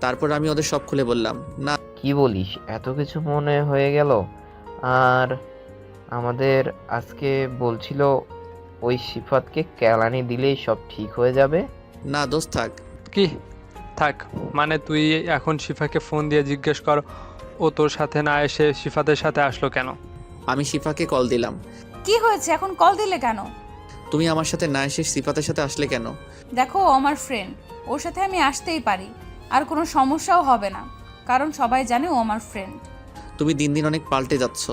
তারপর আমি ওদের সব খুলে বললাম। না কি বলিস, এত কিছু মনে হয়ে গেল? আর আমাদের আজকে বলছিল ওই সিফাতকে কেলানি দিলেই সব ঠিক হয়ে যাবে। না দোস্ত, থাক। কি থাক মানে? তুই এখন শিফাকে ফোন দিয়ে জিজ্ঞেস কর ও তোর সাথে না এসে শিফাতের সাথে আসলো কেন। আমি শিফাকে কল দিলাম। কি হয়েছে, এখন কল দিলে কেন? তুমি আমার সাথে না এসে সিফাতের সাথে আসলে কেন? দেখো, ও আমার ফ্রেন্ড, ওর সাথে আমি আসতেই পারি, আর কোনো সমস্যাও হবে না, কারণ সবাই জানে ও আমার ফ্রেন্ড। তুমি দিন দিন অনেক পাল্টে যাচ্ছ।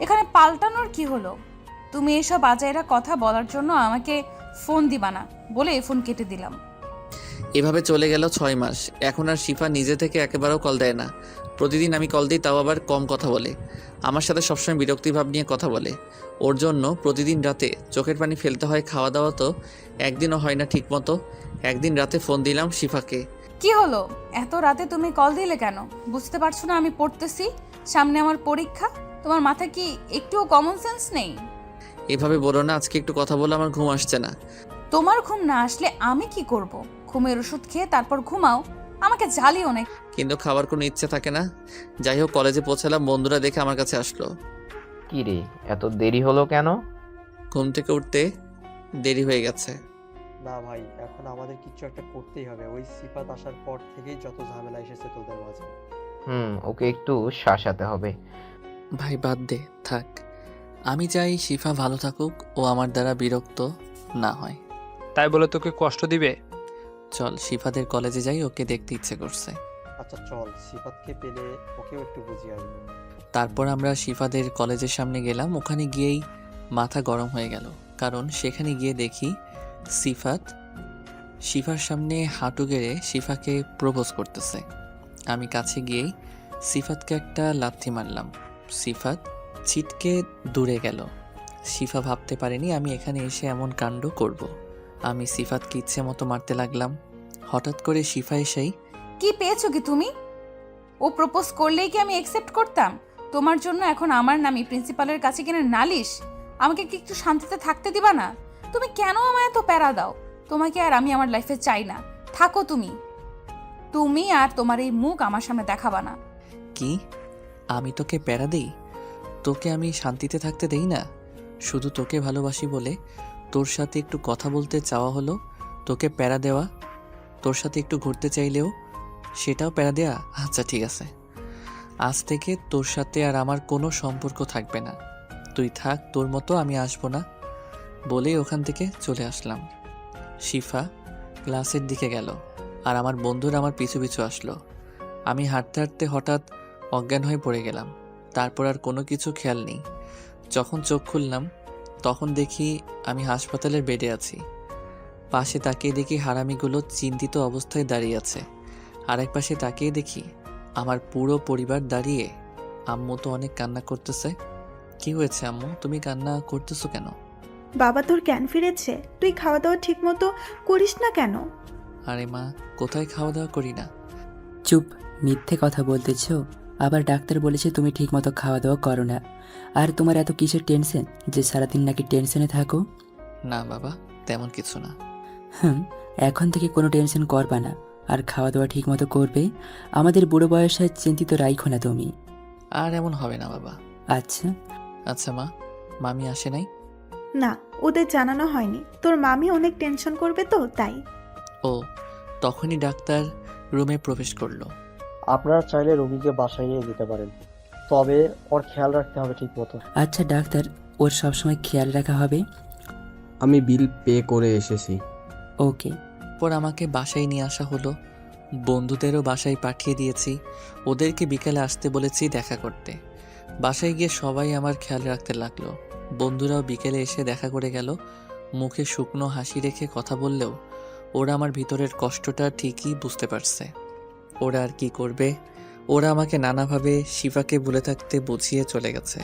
এখানে পাল্টানোর কি হলো? তুমি এসব আজাইরা কথা বলার জন্য আমাকে ফোন দিবা না বলে ফোন কেটে দিলাম। এভাবে চলে গেল 6 মাস। এখন আর শিফা নিজে থেকে একেবারেও কল দেয় না। প্রতিদিন আমি কল দিই, তাও আবার কম কথা বলে। আমার সাথে সবসময় বিরক্তিভাব নিয়ে কথা বলে। ওর জন্য প্রতিদিন রাতে চোখের পানি ফেলতে হয়। খাওয়া দাওয়া তো একদিনও হয় না ঠিক মতো। একদিন রাতে ফোন দিলাম শিফাকে, কি হলো? এত রাতে তুমি কল দিলে কেন? বুঝতে পারছো না আমি পড়তেছি, সামনে আমার পরীক্ষা? তোমার মাথায় কি একটুও কমন সেন্স নেই? এভাবে বলো না, আজকে একটু কথা বলে আমার ঘুম আসছে না। তোমার ঘুম না আসলে আমি কি করব? ঘুমের ওষুধ খেয়ে তারপর ঘুমাও, আমাকে জ্বালিও না। কিন্তু খাবার কোনো ইচ্ছে থাকে না। যাই হোক, কলেজে পৌঁছালাম, বন্ধুরা দেখে আমার কাছে আসলো। কি রে, এত দেরি হলো কেন? ঘুম থেকে উঠতে দেরি হয়ে গেছে। না ভাই, এখন আমাদের কিছু একটা করতেই হবে। ওই সিফাত আসার পর থেকেই যত ঝামেলা এসেছে তোদের মাঝে। ওকে একটু শাসাতে হবে। ভাই বাদ দে, থাক। আমি চাই শিফা ভালো থাকুক, ও আমার দ্বারা বিরক্ত না হয়। তাই বলে তোকে কষ্ট দিবে? চল শিফাদের কলেজে যাই, ওকে দেখতে ইচ্ছে করছে। আচ্ছা চল, সিফাতকে পেলে ওকেও একটু বুঝিয়ে আসবো। তারপর আমরা শিফাদের কলেজের সামনে গেলাম। ওখানে গিয়েই মাথা গরম হয়ে গেল, কারণ সেখানে গিয়ে দেখি শিফার সামনে হাঁটু গেড়ে শিফাকে প্রপোজ করতেছে। আমি কাছে গিয়েই সিফাতকে একটা লাথি মারলাম। সিফাত ছিটকে দূরে গেল। শিফা ভাবতে পারেনি আমি এখানে এসে এমন কাণ্ড করব। আমি সিফাতকে ইচ্ছে মতো মারতে লাগলাম। হঠাৎ করে শিফা এসেই, কি পেয়েছো কি তুমি? ও প্রপোজ করলেই কি আমি অ্যাকসেপ্ট করতাম? তোমার জন্য এখন আমার নামই প্রিন্সিপালের কাছে কিনে নালিশ? আমাকে কি একটু শান্তিতে থাকতে দিবা না? তুমি কেন আমায় এত প্যারা দাও? তোমাকে আর আমি আমার লাইফে চাই না, থাকো তুমি। তুমি আর তোমার এই মুখ আমার সামনে দেখাবা না। কি আমি তোকে প্যারা দেই? তোকে আমি শান্তিতে থাকতে দেই না? শুধু তোকে ভালোবাসি বলে তোর সাথে একটু কথা বলতে চাওয়া হলো তোকে প্যারা দেওয়া? তোর সাথে একটু ঘুরতে চাইলেও সেটাও প্যারা দেয়া? আচ্ছা ঠিক আছে, আজ থেকে তোর সাথে আর আমার কোনো সম্পর্ক থাকবে না। তুই থাক তোর মতো, আমি আসবো না বলেই ওখান থেকে চলে আসলাম। শিফা ক্লাসের দিকে গেল আর আমার বন্ধুরা আমার পিছু পিছু আসলো। আমি হাঁটতে হাঁটতে হঠাৎ অজ্ঞান হয়ে পড়ে গেলাম। তারপর আর কোনো কিছু খেয়াল নেই। যখন চোখ খুললাম তখন দেখি আমি হাসপাতালের বেডে আছি। পাশে তাকিয়ে দেখি হারামিগুলো চিন্তিত অবস্থায় দাঁড়িয়ে আছে। আরেক পাশে তাকিয়ে দেখি আমার পুরো পরিবার দাঁড়িয়ে। আম্মু তো অনেক কান্না করতেছে। কি হয়েছে আম্মু, তুমি কান্না করতেছো কেন? বাবা তোর জ্ঞান ফিরেছে? তুই খাওয়া দাওয়া ঠিক মতো করিস না কেন? আরে মা, কোথায় খাওয়া দাওয়া করি না? চুপ, মিথ্যে কথা বলতেছ। আবার ডাক্তার বলেছে তুমি ঠিকমতো খাওয়া দাওয়া করো না। আর তোমার এত কিসের টেনশন যে সারাদিন নাকি টেনশনে থাকো? না বাবা, তেমন কিছু না। এখন থেকে কোনো টেনশন করবা না, আর খাওয়া দাওয়া ঠিকমতো করবে। আমাদের বুড়ো বয়সে চিন্তিত রাইখো না তুমি। আর এমন হবে না বাবা। আচ্ছা আচ্ছা মা, মামি আসে নাই? না, ওদের জানানো হয়নি। তোর মামি অনেক টেনশন করবে তো তাই। ও, তখনই ডাক্তার রুমে প্রবেশ করলো। আপনারা চাইলে রোগীকে বাসায় নিয়ে যেতে পারেন, তবে ওর খেয়াল রাখতে হবে ঠিক মতো। আচ্ছা ডাক্তার, ওর সবসময় খেয়াল রাখা হবে। আমি বিল পে করে এসেছি। ওকে। পর আমাকে বাসায় নিয়ে আসা হলো। বন্ধুদেরও বাসায় পাঠিয়ে দিয়েছি। ওদেরকে বিকেলে আসতে বলেছি দেখা করতে। বাসায় গিয়ে সবাই আমার খেয়াল রাখতে লাগলো। বন্ধুরাও বিকেলে এসে দেখা করে গেল। মুখে শুকনো হাসি রেখে কথা বললেও ওরা আমার ভিতরের কষ্টটা ঠিকই বুঝতে পারছে। ওরা আর কি করবে, ওরা আমাকে নানাভাবে শিফাকে ভুলে থাকতে বুঝিয়ে চলে গেছে।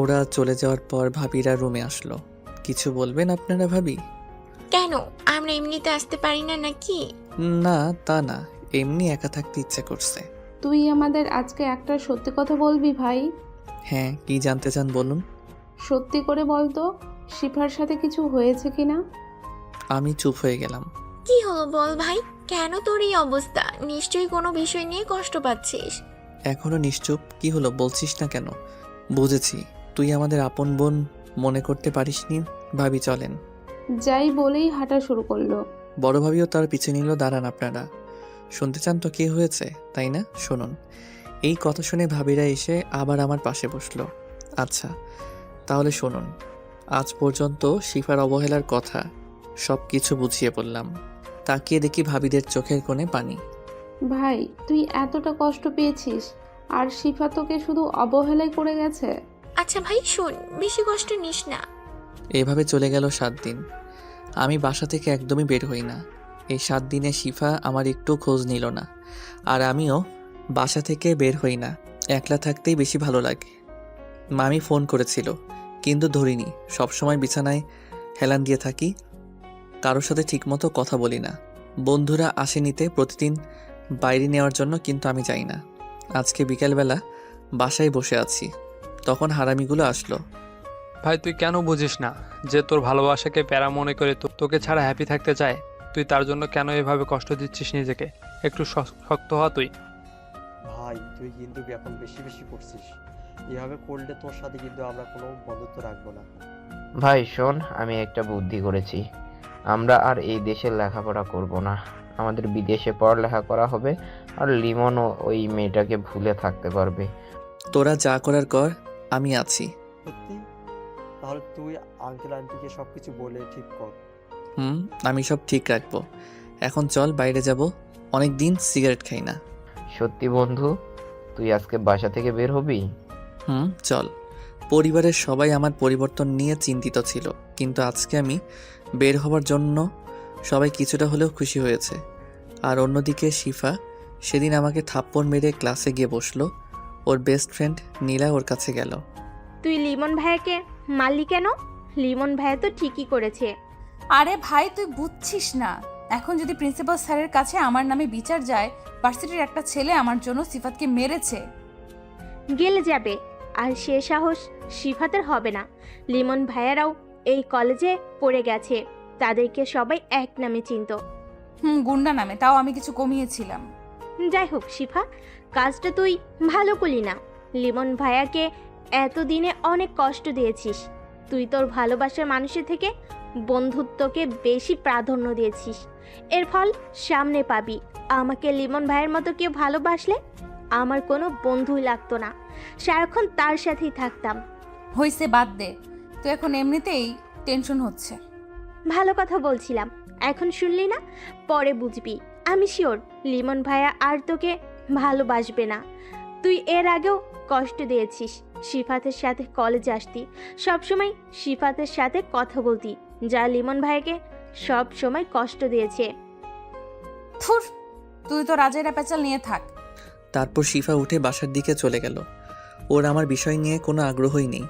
ওরা চলে যাওয়ার পর ভাবিরা রুমে আসলো। কিছু বলবেন আপনারা ভাবি? কেন, আমরা এমনিতে আসতে পারি না নাকি? না তা না, এমনি একা থাকতে ইচ্ছে করছে। তুই আমাদের আজকে একটা সত্যি কথা বলবি ভাই? হ্যাঁ, কি জানতে চান বলুন। সত্যি করে বল তো, শিফার সাথে কিছু হয়েছে কিনা? আমি চুপ হয়ে গেলাম। কি হলো বল ভাই, কেন তোর এই অবস্থা? নিশ্চয়ই কোনো বিষয় নিয়ে কষ্ট পাচ্ছিস। এখনো নিশ্চুপ? কি হলো বলছিস না কেন? বুঝেছি, তুই আমাদের আপন বোন মনে করতে পারিসনি। ভাবি চলেন। যাই বলেই হাঁটা শুরু করলো। বড় ভাবিও তার পিছে নিল। দাঁড়ান, আপনারা শুনতে চান তো কি হয়েছে, তাই না? শুনুন। এই কথা শুনে ভাবিরা এসে আবার আমার পাশে বসলো। আচ্ছা তাহলে শুনুন। আজ পর্যন্ত শিফার অবহেলার কথা সব কিছু বুঝিয়ে বললাম। তাকিয়ে দেখি ভাবিদের চোখের কোণে পানি। ভাই, তুই এতটা কষ্ট পেয়েছিস আর শিফা তোকে শুধু অবহেলাই করে গেছে। আচ্ছা ভাই শোন, বেশি কষ্ট নিস না। এভাবে চলে গেল 7 দিন। আমি বাসা থেকে একদমই বের হই না। এই 7 দিনে শিফা আমার একটু খোঁজ নিল না, আর আমিও বাসা থেকে বের হই না। একলা থাকতেই বেশি ভালো লাগে। মামি ফোন করেছিল কিন্তু ধরিনি। সবসময় বিছানায় হেলান দিয়ে থাকি, কারোর সাথে ঠিকমতো কথা বলি না। বন্ধুরা আসে নিতে প্রতিদিন বাইরে নেওয়ার জন্য, কিন্তু আমি যাই না। আজকে বিকেলবেলা বাসায় বসে আছি, তখন হারামিগুলো আসলো। ভাই তুই কেন বুঝিস না যে তোর ভালোবাসাকে প্যারা মনে করে তোকে ছাড়া হ্যাপি থাকতে চায়? তুই তার জন্য কেন এভাবে কষ্ট দিচ্ছিস নিজেকে? একটু শক্ত হ তুই। ভাই তুই কিন্তু এখন বেশি বেশি করছিস। এভাবে করলে তোর সাথে কিন্তু আমরা কোনো বন্ধুত্ব রাখবো না। ভাই শোন, আমি একটা বুদ্ধি করেছি। আমরা আর এই দেশে লেখাপড়া করব না, আমাদের বিদেশে পড়ালেখা করা হবে, আর লিমনও ওই মেয়েটাকে ভুলে থাকতে পারবে। তোরা যা করার কর, আমি আছি। সত্যি? তাহলে তুই আঙ্কেল আন্টিকে সব কিছু বলে ঠিক কর। আমি সব ঠিক রাখবো। এখন চল বাইরে যাব, অনেক দিন সিগারেট খাই না। সত্যি বন্ধু, তুই আজকে বাসা থেকে বের হবি? চল। পরিবারের সবাই আমার পরিবর্তন নিয়ে চিন্তিত ছিল, কিন্তু আজকে আমি বের হওয়ার জন্য সবাই কিছুটা হলেও খুশি হয়েছে। আর অন্যদিকে শিফা সেদিন আমাকে থাপ্পড় মেরে ক্লাসে গিয়ে বসলো। ওর বেস্ট ফ্রেন্ড নীলা ওর কাছে গেল। তুই লিমন ভাইয়াকে মারলি কেন? লিমন ভাইয়া তো ঠিকই করেছে। আরে ভাই তুই বুঝছিস না, এখন যদি প্রিন্সিপাল স্যারের কাছে আমার নামে বিচার যায়, ভার্সিটির একটা ছেলে আমার জন্য সিফাতকে মেরেছে। গেলে যাবে, আর সে সাহস সিফাতের হবে না। লিমন ভাইয়ারাও এই কলেজে পড়ে গেছে, তাদেরকে সবাই এক নামে চিনত। গুন্ডা নামে, তাও আমি কিছু কমিয়েছিলাম। যাই হোক শিফা, কাজটা তুই ভালো করলি না। লিমন ভাইয়াকে এতদিনে অনেক কষ্ট দিয়েছিস। তুই তোর ভালোবাসার মানুষের থেকে বন্ধুত্বকে বেশি প্রাধান্য দিয়েছিস। এর ফল সামনে পাবি। আমাকে লিমন ভাইয়ের মতো কেউ ভালোবাসলে আমার কোনো বন্ধুই লাগতো না, সারাক্ষণ তার সাথেই থাকতাম। হইছে, বাদ দে, তো এখন এমনিতেই টেনশন হচ্ছে। ভালো কথা বলছিলাম, এখন শুনলি না? পরে বুঝবি। আমি শিওর লিমন ভাইয়া আর তোকে ভালোবাসবে না। তুই এর আগেও কষ্ট দিয়েছিস। সিফাতের সাথে কলেজে আসতি, সবসময় সিফাতের সাথে কথা বলতি, যা লিমন ভাইকে সব সময় কষ্ট দিয়েছে। থুর, তুই তো রাজেরা পেঁচাল নিয়ে থাক। তারপর শিফা উঠে বাসার দিকে চলে গেল। ওর আমার বিষয় নিয়ে কোনো আগ্রহই নেই।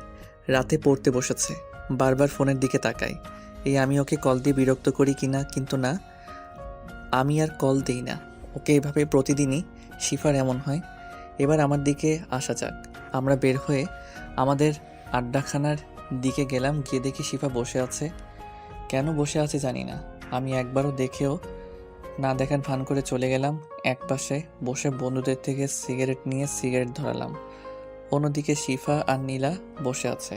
রাতে পড়তে বসেছে, বারবার ফোনের দিকে তাকায়। আমি ওকে কল দিয়ে বিরক্ত করি কিনা, কিন্তু না, আমি আর কল দিই না। ওকে এভাবে প্রতিদিনই শিফার এমন হয়। এবার আমার দিকে আসা যাক। আমরা বের হয়ে আমাদের আড্ডাখানার দিকে গেলাম। গিয়ে দেখি শিফা বসে আছে। কেন বসে আছে জানি না। আমি একবারও দেখেও না দেখার ভান করে চলে গেলাম। একপাশে বসে বন্ধুদের থেকে সিগারেট নিয়ে সিগারেট ধরালাম। অন্যদিকে শিফা আর নীলা বসে আছে।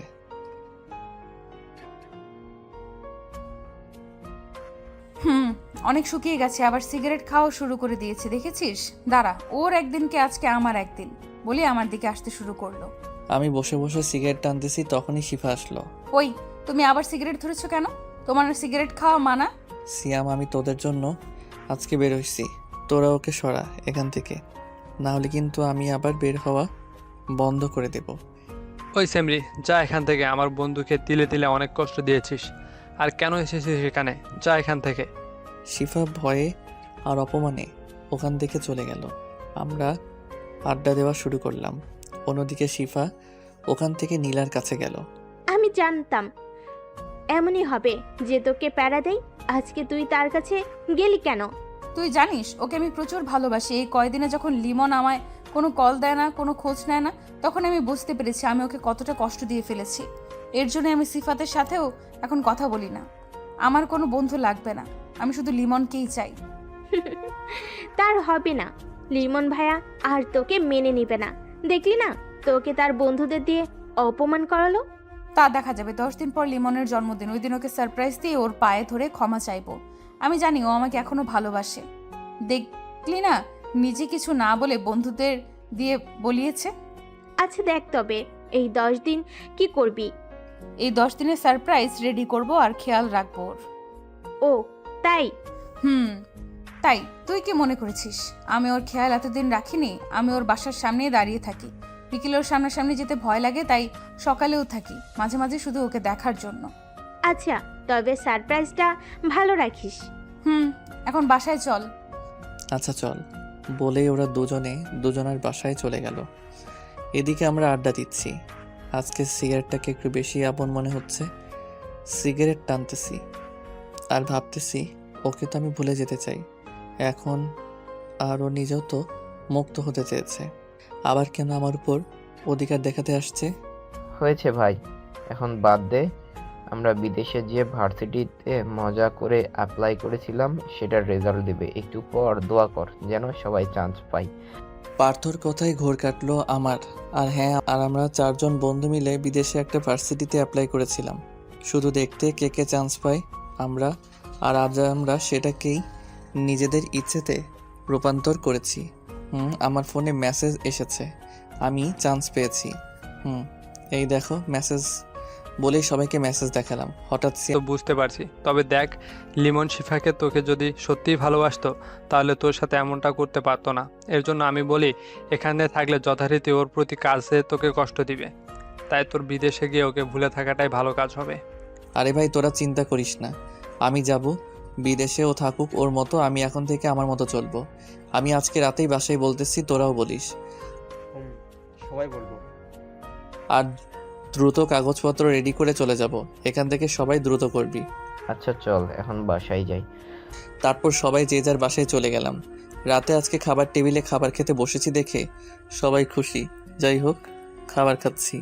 অনেক শুকিয়ে গেছে, আবার সিগারেট খাওয়া শুরু করে দিয়েছে, দেখেছিস? দাঁড়া, ওর একদিনকে আজকে আমার একদিন বলে আমার দিকে আসতে শুরু করলো। আমি বসে বসে সিগারেট টানতেছি, তখনই শিফা আসলো। ওই, তুমি আবার সিগারেট ধরেছো কেন? তোমার সিগারেট খাওয়া মানা? সিয়াম, আমি তোদের জন্য আজকে বের হইছি। তোরা ওকে সরা এখান থেকে, না হলে কিন্তু আমি আবার বের হওয়া বন্ধ করে দেব। ওই সেমরি, যা এখান থেকে। আমার বন্ধুকে তিলে তিলে অনেক কষ্ট দিয়েছিস, আর কেন এসেছিস এখানে? যা এখান থেকে। শিফা ভয়ে আর অপমানে ওখান থেকে চলে গেল। আমরা আড্ডা দেওয়া শুরু করলাম। অন্যদিকে শিফা ওখান থেকে নীলার কাছে গেল। আমি জানতাম এমনই হবে, যে তোকে প্যারা দেই। আজকে তুই তার কাছে গেলি কেন? তুই জানিস ওকে আমি প্রচুর ভালোবাসি। এই কয়দিনে যখন লিমন আমায় কোনো কল দেয় না, কোনো খোঁজ নেয় না, তখন আমি বুঝতে পেরেছি আমি ওকে কতটা কষ্ট দিয়ে ফেলেছি। এর জন্য আমি সিফাতের সাথেও এখন কথা বলি না। আমার কোনো বন্ধু লাগবে না, আমি শুধু লিমনকেই চাই। তার হবে না, লিমন ভাইয়া আর তোকে মেনে নিবে না। দেখলি না, তোকে তার বন্ধুদের দিয়ে অপমান করালো। তা দেখা যাবে। 10 দিন পর লিমনের জন্মদিন, ওই দিন ওকে সারপ্রাইজ দিয়ে ওর পায়ে ধরে ক্ষমা চাইবো। আমি জানি ও আমাকে এখনো ভালোবাসে। দেখলি না, নিজে কিছু না বলে বন্ধুদের দিয়ে বলিয়েছে। আচ্ছা দেখ, তবে এই 10 দিন কি করবি? এই 10 দিনের সারপ্রাইজ রেডি করব আর খেয়াল রাখবো ওর। ও তাই? তাই। তুই কি মনে করেছিস আমি ওর খেয়াল এতদিন রাখিনি? আমি ওর বাসার সামনেই দাঁড়িয়ে থাকি। বিকেলে ওর সামনাসামনি যেতে ভয় লাগে, তাই সকালেও থাকি মাঝে মাঝে শুধু ওকে দেখার জন্য। আচ্ছা, তবে সারপ্রাইজটা ভালো রাখিস। এখন বাসায় চল। আচ্ছা চল, বলেই ওরা দুজনের বাসায় চলে গেল। এদিকে আমরা আড্ডা দিচ্ছি। আজকে সিগারেটটাকে একটু বেশি আপন মনে হচ্ছে। সিগারেট টানতেছি আর ভাবতেছি ওকে তো আমি ভুলে যেতে চাই, এখন আর ও নিজেও তো মুক্ত হতে চেয়েছে, আবার কেন আমার উপর অধিকার দেখাতে আসছে? হয়েছে ভাই, এখন বাদ দে। আমরা বিদেশে যে ভার্সিটিতে মজা করে অ্যাপ্লাই করেছিলাম সেটার রেজাল্ট দেবে একটু পর। দোয়া কর যেন সবাই চান্স পায়। পার্থর কথায় ঘোর কাটলো আমার। আর হ্যাঁ, আর আমরা 4 জন বন্ধু মিলে বিদেশে একটা ভার্সিটিতে অ্যাপ্লাই করেছিলাম, শুধু দেখতে কে কে চান্স পায়। আমরা আজ আমরা সেটাকেই নিজেদের ইচ্ছেতে রূপান্তর করেছি। আমার ফোনে মেসেজ এসেছে, আমি চান্স পেয়েছি। এই দেখো মেসেজ, বলেই সবাইকে মেসেজ দেখালাম। হঠাৎ তো বুঝতে পারছি, তবে দেখ, লিমন শিফাকে তোকে যদি সত্যিই ভালোবাসতো তাহলে তোর সাথে এমনটা করতে পারতো না। এর জন্য আমি বলি, এখানে থাকলে যথারীতি ওর প্রতি কাজে তোকে কষ্ট দিবে, তাই তোর বিদেশে গিয়ে ওকে ভুলে থাকাটাই ভালো কাজ হবে। আরে ভাই, তোরা চিন্তা করিস না, আমি যাব বিদেশে, ও থাকুক ওর মতো, আমি এখন থেকে আমার মতো চলবো। আমি আজকে রাতেই বাসায় বলতেছি, তোরাও বলিস। সবাই বলবো। আর দ্রুত কাগজপত্র রেডি করে চলে যাব এখান থেকে, সবাই দ্রুত করবি। আচ্ছা চল এখন বাসায় যাই। তারপর সবাই যে যার বাসায় চলে গেলাম। রাতে আজকে খাবার টেবিলে খাবার খেতে বসেছি দেখে সবাই খুশি। যাই হোক, খাবার খাচ্ছি।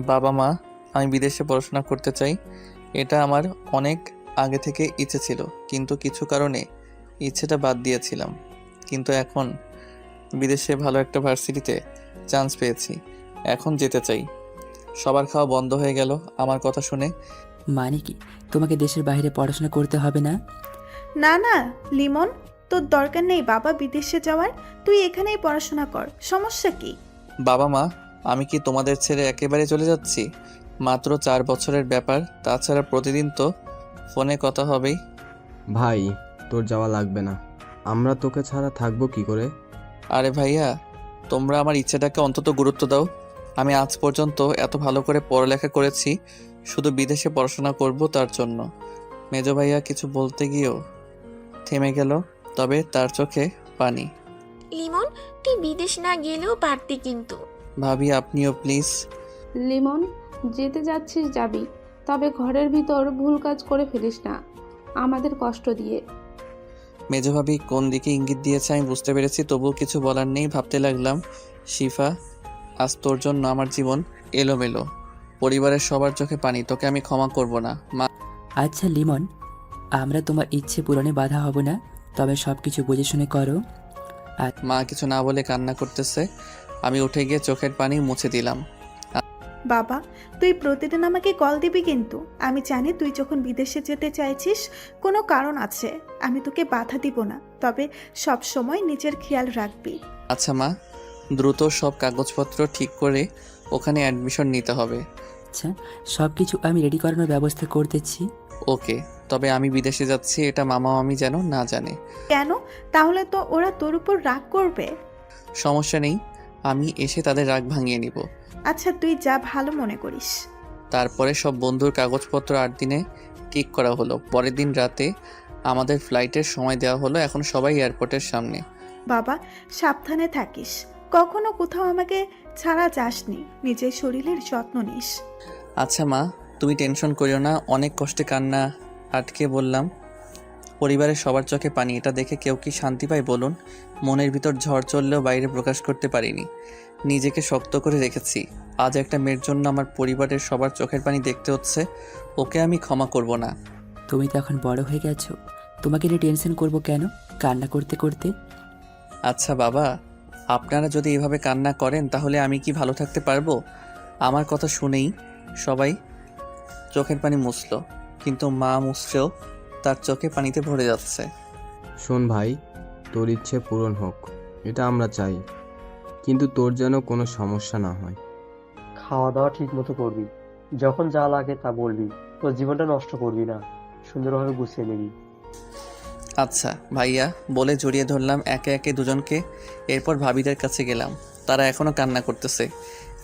বাবা মা, আমি বিদেশে পড়াশোনা করতে চাই, এটা আমার অনেক আগে থেকে ইচ্ছে ছিল, কিন্তু কিছু কারণে ইচ্ছেটা বাদ দিয়েছিলাম। কিন্তু এখন বিদেশে ভালো একটা ভার্সিটিতে চান্স পেয়েছি, এখন যেতে চাই। সবার খাওয়া বন্ধ হয়ে গেল আমার কথা শুনে। মানে কি তোমাকে দেশের বাইরে পড়াশোনা করতে হবে না? না না লিমন, তোর দরকার নেই বাবা বিদেশে যাওয়ার, তুই এখানেই পড়াশোনা কর, সমস্যা কি? বাবা মা, আমি কি তোমাদের ছেড়ে একেবারে চলে যাচ্ছি? মাত্র 4 বছরের ব্যাপার, তাছাড়া প্রতিদিন তো ফোনে কথা হবেই। ভাই, তোর যাওয়া লাগবে না, আমরা তোকে ছাড়া থাকবো কি করে? আরে ভাইয়া, তোমরা আমার ইচ্ছেটাকে অন্তত গুরুত্ব দাও। আমি আজ পর্যন্ত এত ভালো করে পড়ালেখা করেছি শুধু বিদেশে পড়াশোনা করব তার জন্য। মেজো ভাইয়া কিছু বলতে গিয়েও থেমে গেল, তবে তার চোখে পানি। লিমন, তুই বিদেশ না গেলেও পারতি কিন্তু। ভাবি আপনিও প্লিজ। লিমন, যেতে যাচ্ছিস যাবি, তবে ঘরের ভিতর ভুল কাজ করে ফেলিস না আমাদের কষ্ট দিয়ে। মেজো ভাবি কোন দিকে ইঙ্গিত দিয়েছে আমি বুঝতে পেরেছি, তবুও কিছু বলার নেই। ভাবতে লাগলাম, শিফা, আজ তোর জন্য আমার জীবন এলোমেলো, পরিবারের সবার চোখে পানি, তোকে আমি ক্ষমা করব না মা। আচ্ছা লিমন, আমরা তোমার ইচ্ছে পূরণে বাধা হব না, তবে সব কিছু বুঝে শুনে করো। মা কিছু না বলে কান্না করতেছে, আমি উঠে গিয়ে চোখের পানি মুছে দিলাম। বাবা, তুই প্রতিদিন আমাকে কল দিবি কিন্তু। আমি জানি তুই যখন বিদেশে যেতে চাইছিস কোনো কারণ আছে, আমি তোকে বাধা দিব না, তবে সব সময় নিজের খেয়াল রাখবি। আচ্ছা মা, দ্রুত সব কাগজপত্র ঠিক করে ওখানে অ্যাডমিশন নিতে হবে। আচ্ছা, সব কিছু আমি রেডি করানোর ব্যবস্থা করতেছি। ওকে, তবে আমি বিদেশে যাচ্ছি এটা মামা মামি যেন না জানে। কেন? তাহলে তো ওরা তোর উপর রাগ করবে। সমস্যা নেই, আমি এসে তাদের রাগ ভাঙিয়ে নিব। আচ্ছা, তুই যা ভালো মনে করিস। তারপরে সব বন্ধুর কাগজপত্র 8 দিনে ঠিক করা হলো। পরের দিন রাতে আমাদের ফ্লাইটের সময় দেওয়া হলো। এখন সবাই এয়ারপোর্টের সামনে। বাবা, সাবধানে থাকিস, কখনো কোথাও আমাকে ছাড়া যাসনি, নিজের শরীরের যত্ন নিস। আচ্ছা মা, তুমি টেনশন করিও না, অনেক কষ্টে কান্না আটকে বললাম। পরিবারের সবার চোখে পানি, এটা দেখে কেউ কি শান্তি পায় বলুন? মনের ভিতর ঝড় চললেও বাইরে প্রকাশ করতে পারিনি, নিজেকে শক্ত করে রেখেছি। আজ একটা মেয়ের জন্য আমার পরিবারের সবার চোখের পানি দেখতে হচ্ছে, ওকে আমি ক্ষমা করব না। তুমি তো এখন বড় হয়ে গেছো, তোমাকে নিয়ে টেনশন করব কেন কান্না করতে করতে? আচ্ছা বাবা, আপনারা যদি এভাবে কান্না করেন তাহলে আমি কি ভালো থাকতে পারবো? আমার কথা শুনেই সবাই চোখের পানি মুছল, কিন্তু মা মুছলেও তার চোখে পানিতে ভরে যাচ্ছে। শোন ভাই, তোর ইচ্ছে পূরণ হোক, এটা আমরা চাই, কিন্তু তোর যেন কোনো সমস্যা না হয়। খাওয়া দাওয়া ঠিক মতো করবি, যখন যা লাগে তা বলবি, তোর জীবনটা নষ্ট করবি না, সুন্দরভাবে গুছিয়ে নিবি। আচ্ছা ভাইয়া, বলে জড়িয়ে ধরলাম একে একে দুজনকে। এরপর ভাবিদের কাছে গেলাম, তারা এখনও কান্না করতেছে।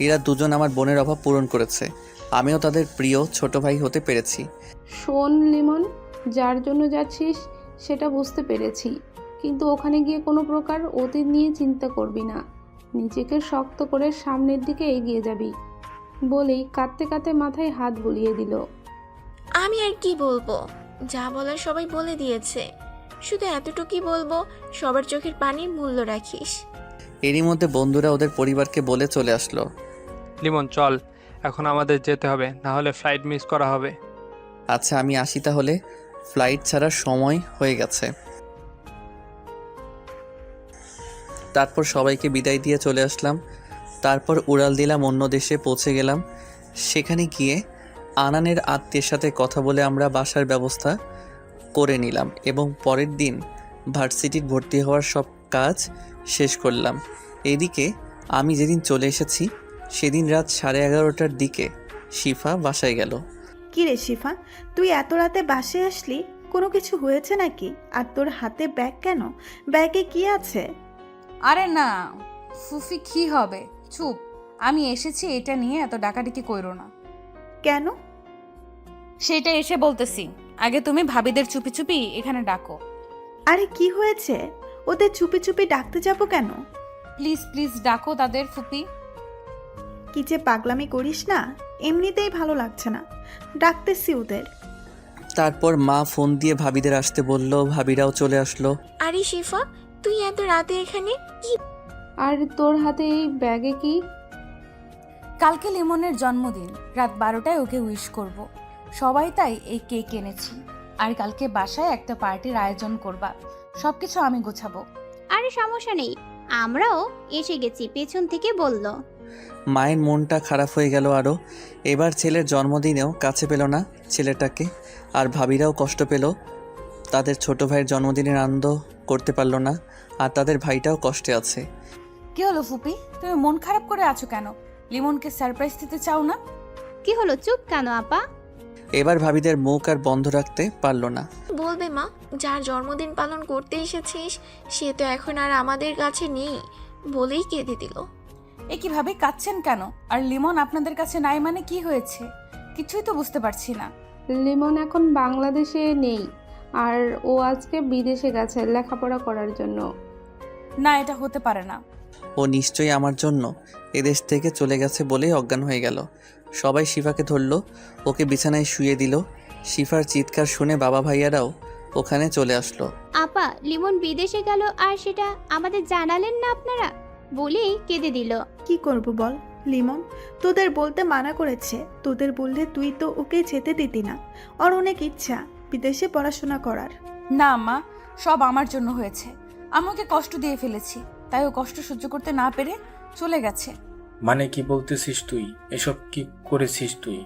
এরা দুজন আমার বোনের অভাব পূরণ করেছে, আমিও তাদের প্রিয় ছোট ভাই হতে পেরেছি। শোন লিমন, যার জন্য যাচ্ছিস সেটা বুঝতে পেরেছি, কিন্তু ওখানে গিয়ে কোনো প্রকার অতীত নিয়ে চিন্তা করবি না, নিজেকে শক্ত করে সামনের দিকে এগিয়ে যাবি বলেই কাঁদতে কাঁদতে মাথায় হাত বুলিয়ে দিল। আমি আর কি বলবো, যা বলার সবাই বলে দিয়েছে। শুধু এতটুকুই বলবো, সবার চোখের পানির মূল্য রাখিস। এরই মধ্যে বন্ধুরা ওদের পরিবারকে বলে চলে আসলো। লিমন চল, এখন আমাদের যেতে হবে, না হলে ফ্লাইট মিস করা হবে। আচ্ছা আমি আসি তাহলে, ফ্লাইট ছাড়ার সময় হয়ে গেছে। তারপর সবাইকে বিদায় দিয়ে চলে আসলাম। তারপর উড়াল দিলাম, অন্য দেশে পৌঁছে গেলাম। সেখানে গিয়ে আনানের আত্মীয়ের সাথে কথা বলে আমরা বাসার ব্যবস্থা করে নিলাম এবং পরের দিন ভার্সিটির ভর্তি হওয়ার সব কাজ শেষ করলাম। এদিকে আমি যেদিন চলে এসেছি সেদিন রাত 11:30টার দিকে শিফা বাসায় গেল। কি রে শিফা, তুই এত রাতে বাসায় আসলি? কোনো কিছু হয়েছে নাকি? আর তোর হাতে ব্যাগ কেন? ব্যাগে কি আছে? আরে না ফুফি, কি হবে, চুপ। আমি এসেছি, এটা নিয়ে এত ডাকাডাকি কইরো না। কেন? সেটা এসে বলতেছি, আগে তুমি ভাবিদের চুপি চুপি এখানে ডাকো। আরে কি হয়েছে? ওদের চুপি চুপি ডাকতে যাব কেন? প্লিজ প্লিজ ডাকো তাদের ফুপি। কি যে পাগলামি করিস না, এমনিতেই ভালো লাগছে না, ডাকতেছি ওদের। তারপর মা ফোন দিয়ে ভাবিদের আসতে বলল, ভাবিরাও চলে আসলো। আরে শিফা, তুই এত রাতে এখানে কি? আর তোর হাতে এই ব্যাগে কি? কালকে লিমনের জন্মদিন, রাত 12টায় ওকে উইশ করব। সবাই তাই এই কেক এনেছি। আর কালকে বাসায় একটা পার্টির আয়োজন করবা, সবকিছু আমি গোছাবো। আরে সমস্যা নেই, আমরাও এসে গেছি, পেছন থেকে বলল। মায়ের মনটা খারাপ হয়ে গেল আরও। এবার ছেলের জন্মদিনেও কাছে পেল না ছেলেটাকে, আর ভাবিরাও কষ্ট পেল। তাদের ছোট ভাইয়ের জন্মদিনের আনন্দ করতে পারলো না, আর তাদের ভাইটাও কষ্টে আছে। কি হলো ফুপি, তুমি মন খারাপ করে আছো কেন? লিমনকে সারপ্রাইজ দিতে চাও না? কি হলো, চুপ কেন আপা? এবার ভাবিদের মুখ আর বন্ধ রাখতে পারলো না। বলবে মা, যার জন্মদিন পালন করতে এসেছিস সে তো এখন আর আমাদের কাছে নেই, বলেই কেঁদে দিল। এ কিভাবে কাঁদছেন কেন? আর লিমন আপনাদের কাছে নাই মানে কি হয়েছে? কিছুই তো বুঝতে পারছি না। লিমন এখন বাংলাদেশে নেই, আর ও আজকে বিদেশে গেছে লেখাপড়া করার জন্য। না, এটা হতে পারে না। ও নিশ্চয়ই আমার জন্য এদেশ থেকে চলে গেছে বলেই অজ্ঞান হয়ে গেল। সবাই শিফাকে ধরলো, ওকে বিছানায় শুয়ে দিল। শিফার চিৎকার শুনে বাবা ভাইয়ারাও ওখানে চলে আসলো। আপা, লিমন বিদেশে গেল আর সেটা আমাদের জানালেন না আপনারা, বলেই কেঁদে দিল। কি করব বল লিমন, তোদের বলতে মানা করেছে। তোদের বললে তুই তো ওকে যেতে দিতি না। ওর অনেক ইচ্ছা বিদেশে পড়াশোনা করার। না মা, সব আমার জন্য হয়েছে। আমাকে কষ্ট দিয়ে ফেলেছি, তাই ও কষ্ট সহ্য করতে না পেরে চলে গেছে। মানে কি বলতেছিস তুই? এসব কি করেছিস তুই?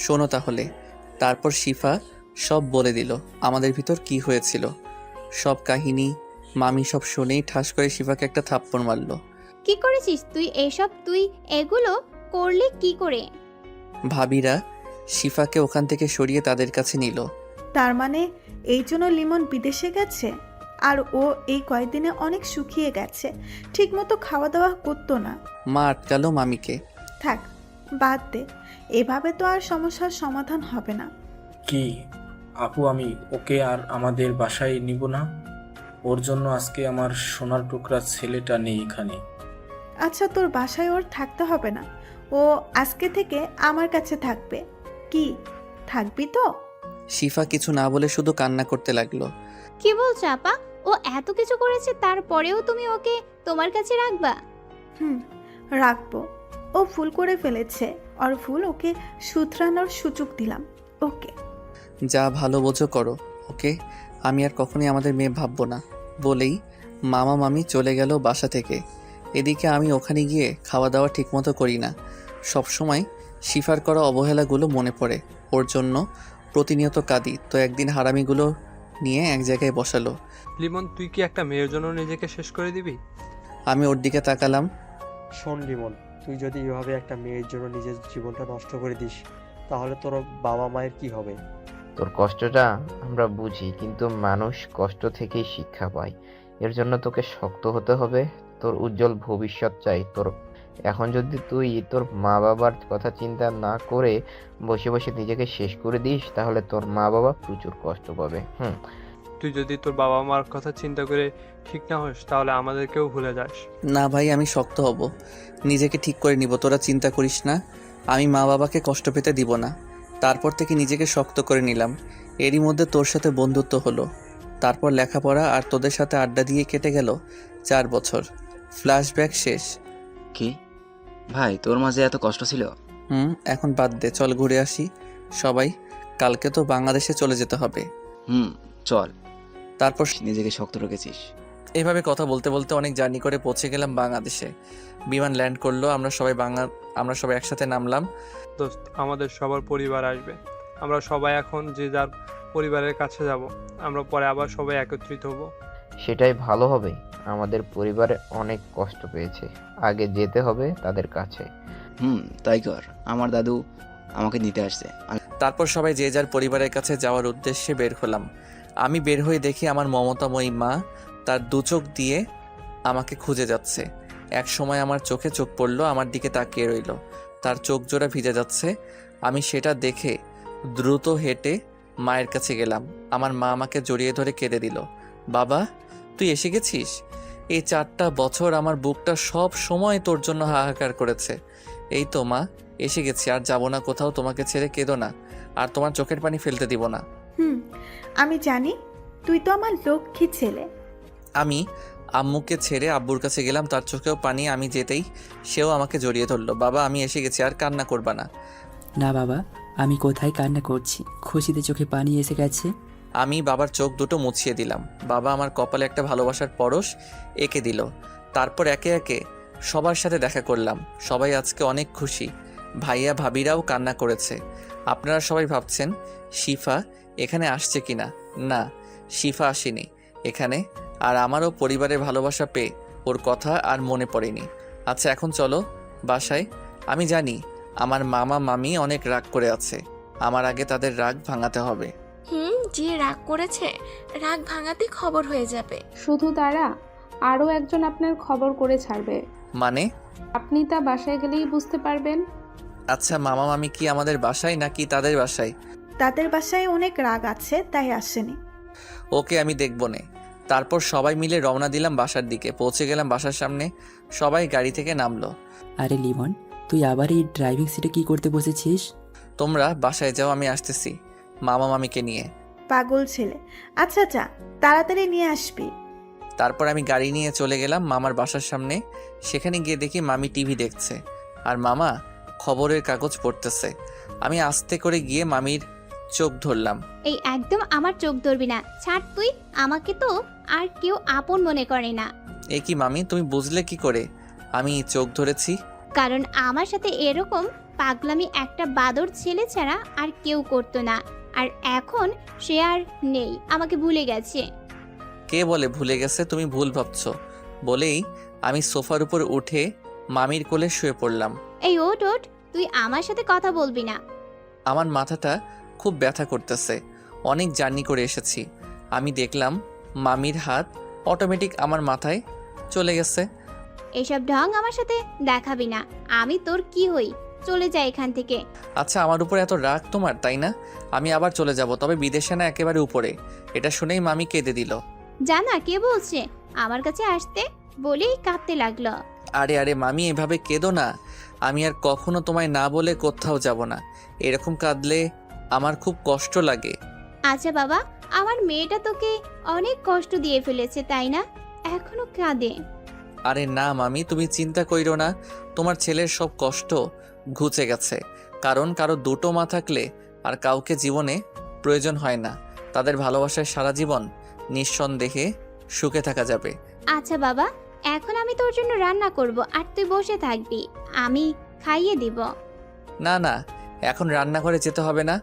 শোনো তাহলে। তারপর শিফা সব বলে দিল আমাদের ভিতর কি হয়েছিল, সব কাহিনী। মামি সব শুনেই ঠাস করে শিফাকে একটা থাপ্পড় মারল। কি করেছিস তুই এসব? তুই এগুলো করলি কি করে? ভাবিরা শিফাকে ওখান থেকে সরিয়ে তাদের কাছে নিল। তার মানে এই জন্য লিমন বিদেশে গেছে? আর ও এই কয়েকদিনে অনেক শুকিয়ে গেছে, ঠিকমতো খাওয়া দাওয়া করতো না। মা আটকালো মামিকে। থাক, বাদ দে, এভাবে তো আর সমস্যার সমাধান হবে না। কি আপু, আমি ওকে আর আমাদের বাসায় নিব না? ওর জন্য আজকে আমার সোনার টুকরা ছেলেটা নেই এখানে। আচ্ছা, তোর বাসায় ওর থাকতে হবে না, ও আজকে থেকে আমার কাছে থাকবে। কি, থাকবি তো? শিফা কিছু না বলে শুধু কান্না করতে লাগলো। কি বলছো আপা? ও এত কিছু করেছে, তারপরেও তুমি ওকে তোমার কাছে রাখবা? রাখবো। ও ভুল করে ফেলেছে, আর ভুল ওকে শুধরানোর সুযোগ দিলাম। ওকে, যা ভালো বোঝো করো ওকে, আমি আর কখনোই আমাদের মেয়ে ভাববো না বলেই মামা মামি চলে গেল বাসা থেকে। এদিকে আমি ওখানে গিয়ে খাওয়া দাওয়া ঠিকমতো করি না। সবসময় শিফার করা অবহেলাগুলো মনে পড়ে, ওর জন্য প্রতিনিয়ত কাঁদি। তো একদিন হারামিগুলো নিয়ে এক জায়গায় বসালো। লিমন, তুই কি একটা মেয়ের জন্য নিজেকে শেষ করে দিবি? আমি ওর দিকে তাকালাম। শোন লিমন, তুই যদি এভাবে একটা মেয়ের জন্য নিজের জীবনটা নষ্ট করে দিস, তাহলে তোর বাবা মায়ের কি হবে? তোর কষ্টটা আমরা বুঝি, কিন্তু মানুষ কষ্ট থেকেই শিক্ষা পায়। এর জন্য তোকে শক্ত হতে হবে। তোর উজ্জ্বল ভবিষ্যৎ চাই তোর। এখন যদি তুই তোর মা বাবার কথা চিন্তা না করে বসে বসে নিজেকে শেষ করে দিস, তাহলে তোর মা বাবা প্রচুর কষ্ট পাবে। তুই যদি তোর বাবা মার কথা চিন্তা করে ঠিক না হোস, তাহলে আমাদেরকেও ভুলে যাস। না ভাই, আমি শক্ত হব, নিজেকে ঠিক করে নিব, তোরা চিন্তা করিস না। আমি মা বাবাকে কষ্ট পেতে দিব না। তারপর থেকে নিজেকে শক্ত করে নিলাম। এরই মধ্যে তোর সাথে বন্ধুত্ব হলো। তারপর লেখাপড়া আর তোদের সাথে আড্ডা দিয়ে কেটে গেল 4 বছর। ফ্ল্যাশব্যাক শেষ। কি ভাই, তোর মাঝে এত কষ্ট ছিল? এখন বাদ দে, চল ঘুরে আসি সবাই। কালকে তো বাংলাদেশে চলে যেতে হবে। চল। তারপর নিজেকে শক্ত রেখেছিস। এইভাবে কথা বলতে বলতে অনেক জার্নি করে পৌঁছে গেলাম বাংলাদেশে। বিমান ল্যান্ড করলো, আমরা সবাই একসাথে নামলাম। দোস্ত, আমাদের সবার পরিবার আসবে। আমরা সবাই এখন যে যার পরিবারের কাছে যাব। আমরা পরে আবার সবাই একত্রিত হব। সেটাই ভালো হবে। আমাদের পরিবারে অনেক কষ্ট পেয়েছে, আগে যেতে হবে তাদের কাছে। তাই কর। আমার দাদু আমাকে নিতে আসছে। তারপর সবাই যে যার পরিবারের কাছে যাওয়ার উদ্দেশ্যে বের হলাম। আমি বের হয়ে দেখি আমার মমতাময়ী মা তার 2 চোখ দিয়ে আমাকে খুঁজে যাচ্ছে। এক সময় আমার চোখে চোখ পড়লো, আমার দিকে তাকিয়ে রইল। তার চোখ জোড়া ভিজে যাচ্ছে। আমি সেটা দেখে দ্রুত হেঁটে মায়ের কাছে গেলাম। আমার মা আমাকে জড়িয়ে ধরে কেঁদে দিল। বাবা, তুই এসে গেছিস? এই 4টা বছর আমার বুকটা সব সময় তোর জন্য হাহাকার করেছে। এই তো মা, এসে গেছি, আর যাব না কোথাও। তোমাকে ছেড়ে কেঁদো না, আর তোমার চোখের পানি ফেলতে দিব না। আমি জানি, তুই তো আমার লক্ষ্মী ছেলে। আমি আম্মুকে ছেড়ে আব্বুর কাছে গেলাম, তার চোখেও পানি। আমি যেতেই সেও আমাকে জড়িয়ে ধরলো। বাবা, আমি এসে গেছি, আর কান্না করবা না। না বাবা, আমি কোথায় কান্না করছি, খুশিতে চোখে পানি এসে গেছে। আমি বাবার চোখ দুটো মুছিয়ে দিলাম। বাবা আমার কপালে একটা ভালোবাসার পরশ এঁকে দিল। তারপর একে একে সবার সাথে দেখা করলাম। সবাই আজকে অনেক খুশি। ভাইয়া ভাবিরাও কান্না করেছে। আপনারা সবাই ভাবছেন শিফা এখানে আসছে কিনা। না, শিফা আসেনি এখানে। আর আমারও পরিবারের ভালোবাসা পেয়ে ওর কথা আর মনে পড়েনি। আচ্ছা, এখন চলো বাসায়। আমি জানি আমার মামা মামি অনেক রাগ করে আছে। আমার আগে তাদের রাগ ভাঙাতে হবে। যে রাগ করেছে, রাগ ভাঙাতে খবর হয়ে যাবে। শুধু তারা, আরও একজন আপনার খবর করে ছাড়বে। মানে? আপনি তা বাসায় গেলেই বুঝতে পারবেন। আচ্ছা, মামা মামি কি আমাদের বাসায় নাকি তাদের বাসায়? তাদের বাসায় অনেক রাগ আছে, তাই আসেনি। ওকে, আমি দেখব নে। তারপর সবাই মিলে রওনা দিলাম বাসার দিকে। পৌঁছে গেলাম বাসার সামনে। সবাই গাড়ি থেকে নামলো। আরে লিমন, তুই আবার এই ড্রাইভিং সিটে কি করতে বসেছিস? তোমরা বাসায় যাও, আমি আসতেছি মামা মামিকে নিয়ে। পাগল ছেলে। আচ্ছা যা, তাড়াতাড়ি নিয়ে আসবি। তারপর আমি গাড়ি নিয়ে চলে গেলাম মামার বাসার সামনে। সেখানে গিয়ে দেখি মামি টিভি দেখছে আর মামা খবরের কাগজ পড়তেছে। আমি আস্তে করে গিয়ে মামির চোখ ধরলাম। এই একদম আমার চোখ ধরবি না, ছাড় তুই। আমাকে তো আর কেউ আপন মনে করে না। এ কি মামি, তুমি বুঝলে কি করে আমি চোখ ধরেছি? কারণ আমার সাথে এরকম পাগলামি একটা বাদর ছেলে ছাড়া আর কেউ করতো না। আর এখন সে আর নেই, আমাকে ভুলে গেছে। কে বলে ভুলে গেছে? তুমি ভুল ভাবছো। বলেই আমি সোফার উপর উঠে মামির কোলে শুয়ে পড়লাম। এই ওঠ ওঠ, তুই আমার সাথে কথা বলবি না। আমার মাথাটা খুব ব্যথা করতেছে, অনেক জার্নি করে এসেছি। আমি দেখলাম মামির হাত অটোমেটিক আমার মাথায় চলে গেছে। এসব ঢং আমার সাথে দেখাবি না। আমি তোর কি হই? চলে যা এখান থেকে। আচ্ছা, আমার উপরে এত রাগ তোমার, তাই না? আমি আবার চলে যাব, তবে বিদেশে না, একেবারে উপরে। এটা শুনেই মামি কেঁদে দিল। জানা কে বলছে আমার কাছে আসতে? বলেই কাঁদতে লাগলো। আরে আরে মামি, এভাবে কেঁদো না। আমি আর কখনো তোমায় না বলে কোথাও যাব না। এরকম কাঁদলে আমার খুব কষ্ট লাগে। আচ্ছা বাবা, আমার মেয়েটা তোকে অনেক কষ্ট দিয়ে ফেলেছে, তাই না? এখনো কাঁদে? আরে না মামি, তুমি চিন্তা কইরো না। তোমার ছেলের সব কষ্ট ঘুচে গেছে। কারণ কারো 2টো মা থাকলে আর কাউকে জীবনে প্রয়োজন হয় না। তাদের ভালোবাসায় সারা জীবন নিঃসন্দেহে সুখে থাকা যাবে। আচ্ছা বাবা, এখন আমি তোর জন্য রান্না করব আর তুই বসে থাকবি, আমি খাইয়ে দিব। না না, এখন রান্নাঘরে যেতে হবে না।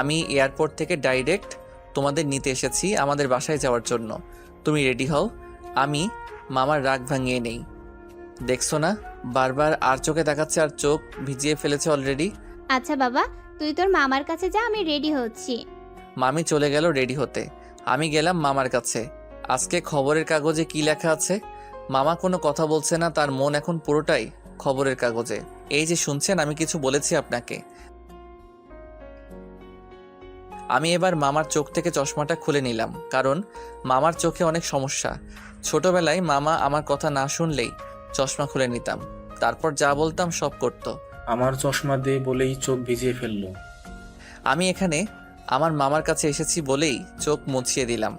আমি এয়ারপোর্ট থেকে ডাইরেক্ট তোমাদের নিতে এসেছি আমাদের বাসায় যাওয়ার জন্য। তুমি রেডি হও, আমি মামার রাগ ভাঙিয়ে নেই। দেখছো না, বারবার আর চোখে তাকাচ্ছে, আর চোখ ভিজিয়ে ফেলেছে অলরেডি। আচ্ছা বাবা, তুই তোর মামার কাছে যা, আমি রেডি হচ্ছি। মামি চলে গেল রেডি হতে। আমি গেলাম মামার কাছে। আজকে খবরের কাগজে কি লেখা আছে? মামা কোনো কথা বলছে না, তার মন এখন পুরোটাই খবরের কাগজে। এই যে শুনছেন, আমি কিছু বলেছি আপনাকে। আমি এবার মামার চোখ থেকে চশমাটা খুলে নিলাম, কারণ মামার চোখে অনেক সমস্যা। ছোটবেলায় মামা আমার কথা না শুনলেই চশমা খুলে নিতাম, তারপর যা বলতাম সব করতো। আমার চশমা দে বলেই চোখ ভিজিয়ে ফেললো। আমি এখানে আমার মামার কাছে এসেছি বলেই চোখ মুছিয়ে দিলাম।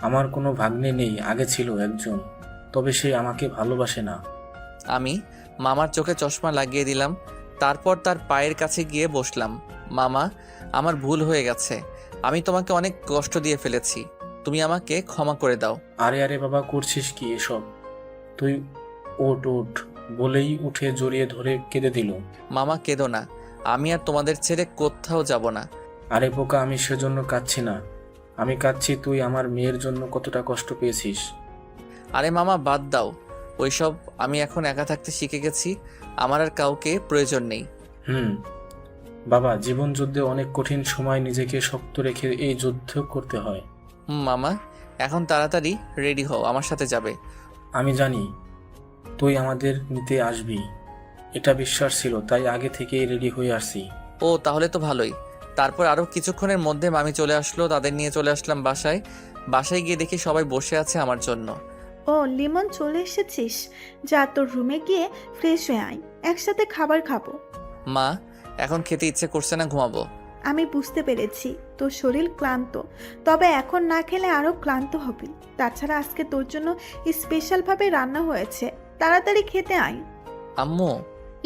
আমার কোনো ভাগ্নে নেই, আগে ছিল একজন, তবে সে আমাকে ভালোবাসে না। আমি মামার চোখে চশমা লাগিয়ে দিলাম, তারপর তার পায়ের কাছে গিয়ে বসলাম। মামা, আমার ভুল হয়ে গেছে, আমি তোমাকে অনেক কষ্ট দিয়ে ফেলেছি, তুমি আমাকে ক্ষমা করে দাও। আরে আরে বাবা, করছিস কি এসব? তুই ওঠ ওঠ বলেই উঠে জড়িয়ে ধরে কেঁদে দিল। মামা কেঁদো না, আমি আর তোমাদের ছেড়ে কোথাও যাব না। আরে বোকা, আমি সেজন্য কাঁদছি না, আমি কাঁদছি তুই আমার মেয়ের জন্য কতটা কষ্ট পেয়েছিস। আরে মামা বাদ দাও ওইসব, আমি এখন একা থাকতে শিখে গেছি, আমার আর কাউকে প্রয়োজন নেই। বাবা, জীবন যুদ্ধে অনেক কঠিন সময় নিজেকে শক্ত রেখে এই যুদ্ধ করতে হয়। মামা, এখন তাড়াতাড়ি রেডি হও, আমার সাথে যাবে। আমি জানি তুই আমাদের নিতে আসবি, এটা বিশ্বাস ছিল, তাই আগে থেকেই রেডি হয়ে আসছি। ও তাহলে তো ভালোই। তারপর আরও কিছুক্ষণের মধ্যে মামি চলে আসলো, তাদের নিয়ে চলে আসলাম বাসায়। বাসায় গিয়ে দেখি সবাই বসে আছে আমার জন্য। ও লিমন, চলে এসেছিস? যা তোর রুমে গিয়ে ফ্রেশ হয়ে আয়, একসাথে খাবার খাবো। মা, এখন খেতে ইচ্ছে করছে না, ঘুমাবো। আমি বুঝতে পেরেছি তোর শরীর ক্লান্ত, তবে এখন না খেলে আরো ক্লান্ত হবি। তাছাড়া আজকে তোর জন্য স্পেশালভাবে রান্না হয়েছে, তাড়াতাড়ি খেতে আয়। আম্মু।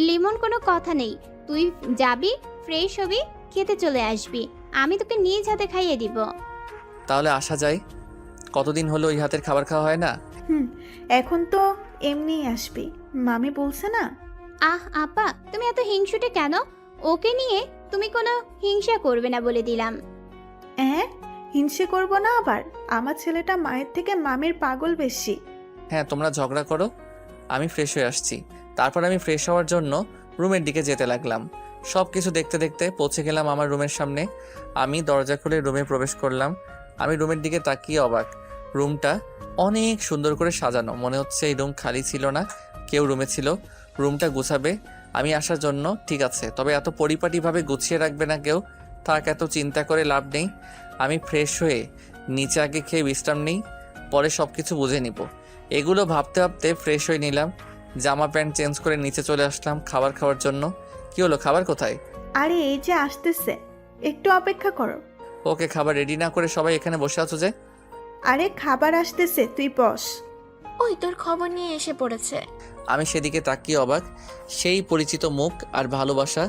লিমন, কোনো কথা নেই, তুই যাবি, ফ্রেশ হবি, খেতে চলে আসবি, আমি তোকে নিজ হাতে খাইয়ে দিব। তাহলে আসা যায়? কতদিন হলো ওই হাতের খাবার খাওয়া হয় না। এখন তো এমনিই আসবি, মামি বলছে না। আপা, তুমি এত হিংসুটে কেন? ওকে নিয়ে তুমি কোনো হিংসা করবে না বলে দিলাম। হিংসে করব না আবার? আমার ছেলেটা মায়ের থেকে মামির পাগল বেশি। হ্যাঁ, তোমরা ঝগড়া করো, আমি ফ্রেশ হয়ে আসছি। তারপর আমি ফ্রেশ হওয়ার জন্য রুমের দিকে যেতে লাগলাম। সব কিছু দেখতে দেখতে পৌঁছে গেলাম আমার রুমের সামনে। আমি দরজা খুলে রুমে প্রবেশ করলাম। আমি রুমের দিকে তাকিয়ে অবাক। রুমটা অনেক সুন্দর করে সাজানো, মনে হচ্ছে এই রুম খালি ছিল না, কেউ রুমে ছিল। রুমটা গুছাবে আমি আসার জন্য, ঠিক আছে, তবে এত পরিপাটিভাবে গুছিয়ে রাখবে না কেউ, তাকে এত চিন্তা করে লাভ নেই। আমি ফ্রেশ হয়ে নিচে আগে খেয়ে বিশ্রাম নেই, পরে সব কিছু বুঝে নিব। এগুলো ভাবতে ভাবতে ফ্রেশ হয়ে নিলাম, জামা প্যান্ট চেঞ্জ করে নিচে চলে আসলাম খাবার খাওয়ার জন্য। কি হলো, খাবার কোথায়? আরে এই যে আসতেছে, একটু অপেক্ষা করো। ওকে, খাবার রেডি না করে সবাই এখানে বসে আছো যে? আরে খাবার আসতেছে, তুই বস। ওই তোর খবর নিয়ে এসে পড়েছে। আমি সেদিকে তাকিয়ে অবাক। সেই পরিচিত মুখ আর ভালোবাসা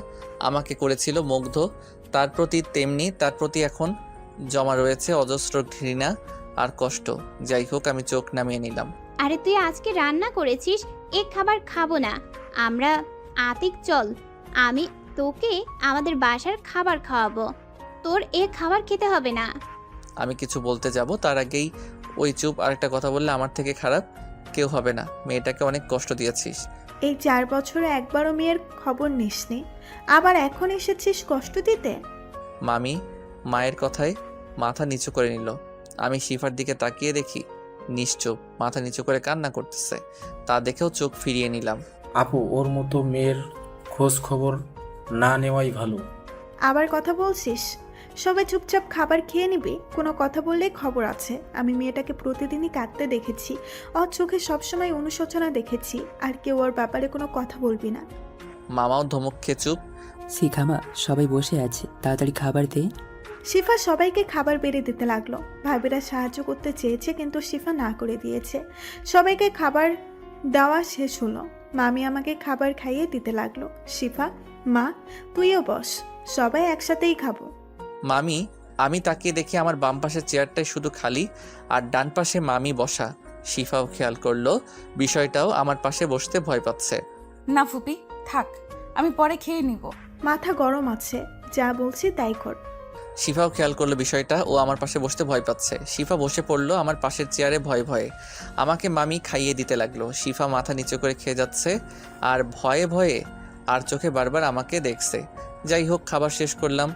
আমাকে করেছিল মুগ্ধ, তার প্রতি তেমনি তার প্রতি এখন জমা রয়েছে অজস্র ঘৃণা আর কষ্ট। যাই হোক, আমি চোখ নামিয়ে নিলাম। আরে তুই আজকে রান্না করেছিস, এ খাবার খাবো না আমরা। আতিক, চল, আমি তোকে আমাদের বাসার খাবার খাওয়াবো, তোর এ খাবার খেতে হবে না। আমি কিছু বলতে যাব তার আগেই ওই চুপ। আরেকটা কথা বললে আমার থেকে খারাপ কেউ হবে না, মেয়েটাকে অনেক কষ্ট দিয়েছিস। এই 4 বছরে একবারও মেয়ের খবর নিসনি, আবার এখন এসেছিস কষ্ট দিতে। মামি মায়ের কথায় মাথা নিচু করে নিল। আমি শিফার দিকে তাকিয়ে দেখি নিশ্চুপ, মাথা নিচু করে কান্না করতেছে, তা দেখেও চোখ ফিরিয়ে নিলাম। আপু, ওর মতো মেয়ের খোঁজ খবর না নেওয়াই ভালো। আবার কথা বলছিস? সবাই চুপচাপ খাবার খেয়ে নিবি, কোনো কথা বললেই খবর আছে। আমি মেয়েটাকে প্রতিদিনই কাঁদতে দেখেছি, ওর চোখে সবসময় অনুশোচনা দেখেছি, আর কেউ ওর ব্যাপারে কোনো কথা বলবি না। মামাও ধমক খেয়ে চুপ। শিখামা, সবাই বসে আছে, তাড়াতাড়ি খাবার দে। শিফা সবাইকে খাবার বেড়ে দিতে লাগলো। ভাবিরা সাহায্য করতে চেয়েছে, কিন্তু শিফা না করে দিয়েছে। সবাইকে খাবার দেওয়া শেষ হলো, মামি আমাকে খাবার খাইয়ে দিতে লাগলো। শিফা, মা, তুইও বস, সবাই একসাথেই খাবো। মামি, আমি তাকিয়ে দেখি আমার বাম পাশের চেয়ারটাই শুধু খালি আর ডান পাশে মামি বসা। শিফাও খেয়াল করলো বিষয়টাও, আমার পাশে বসতে ভয় পাচ্ছে। না ফুপি, থাক, আমি পরে খেয়ে নিব। মাথা গরম আছে, যা বলছি তাই কর। শিফাও খেয়াল করলো বিষয়টা, ও আমার পাশে বসতে ভয় পাচ্ছে। শিফা বসে পড়লো আমার পাশের চেয়ারে ভয়ে ভয়ে। আমাকে মামি খাইয়ে দিতে লাগলো। শিফা মাথা নিচু করে খেয়ে যাচ্ছে আর ভয়ে ভয়ে আর চোখে বারবার আমাকে দেখছে। যাই হোক, খাবার শেষ করলাম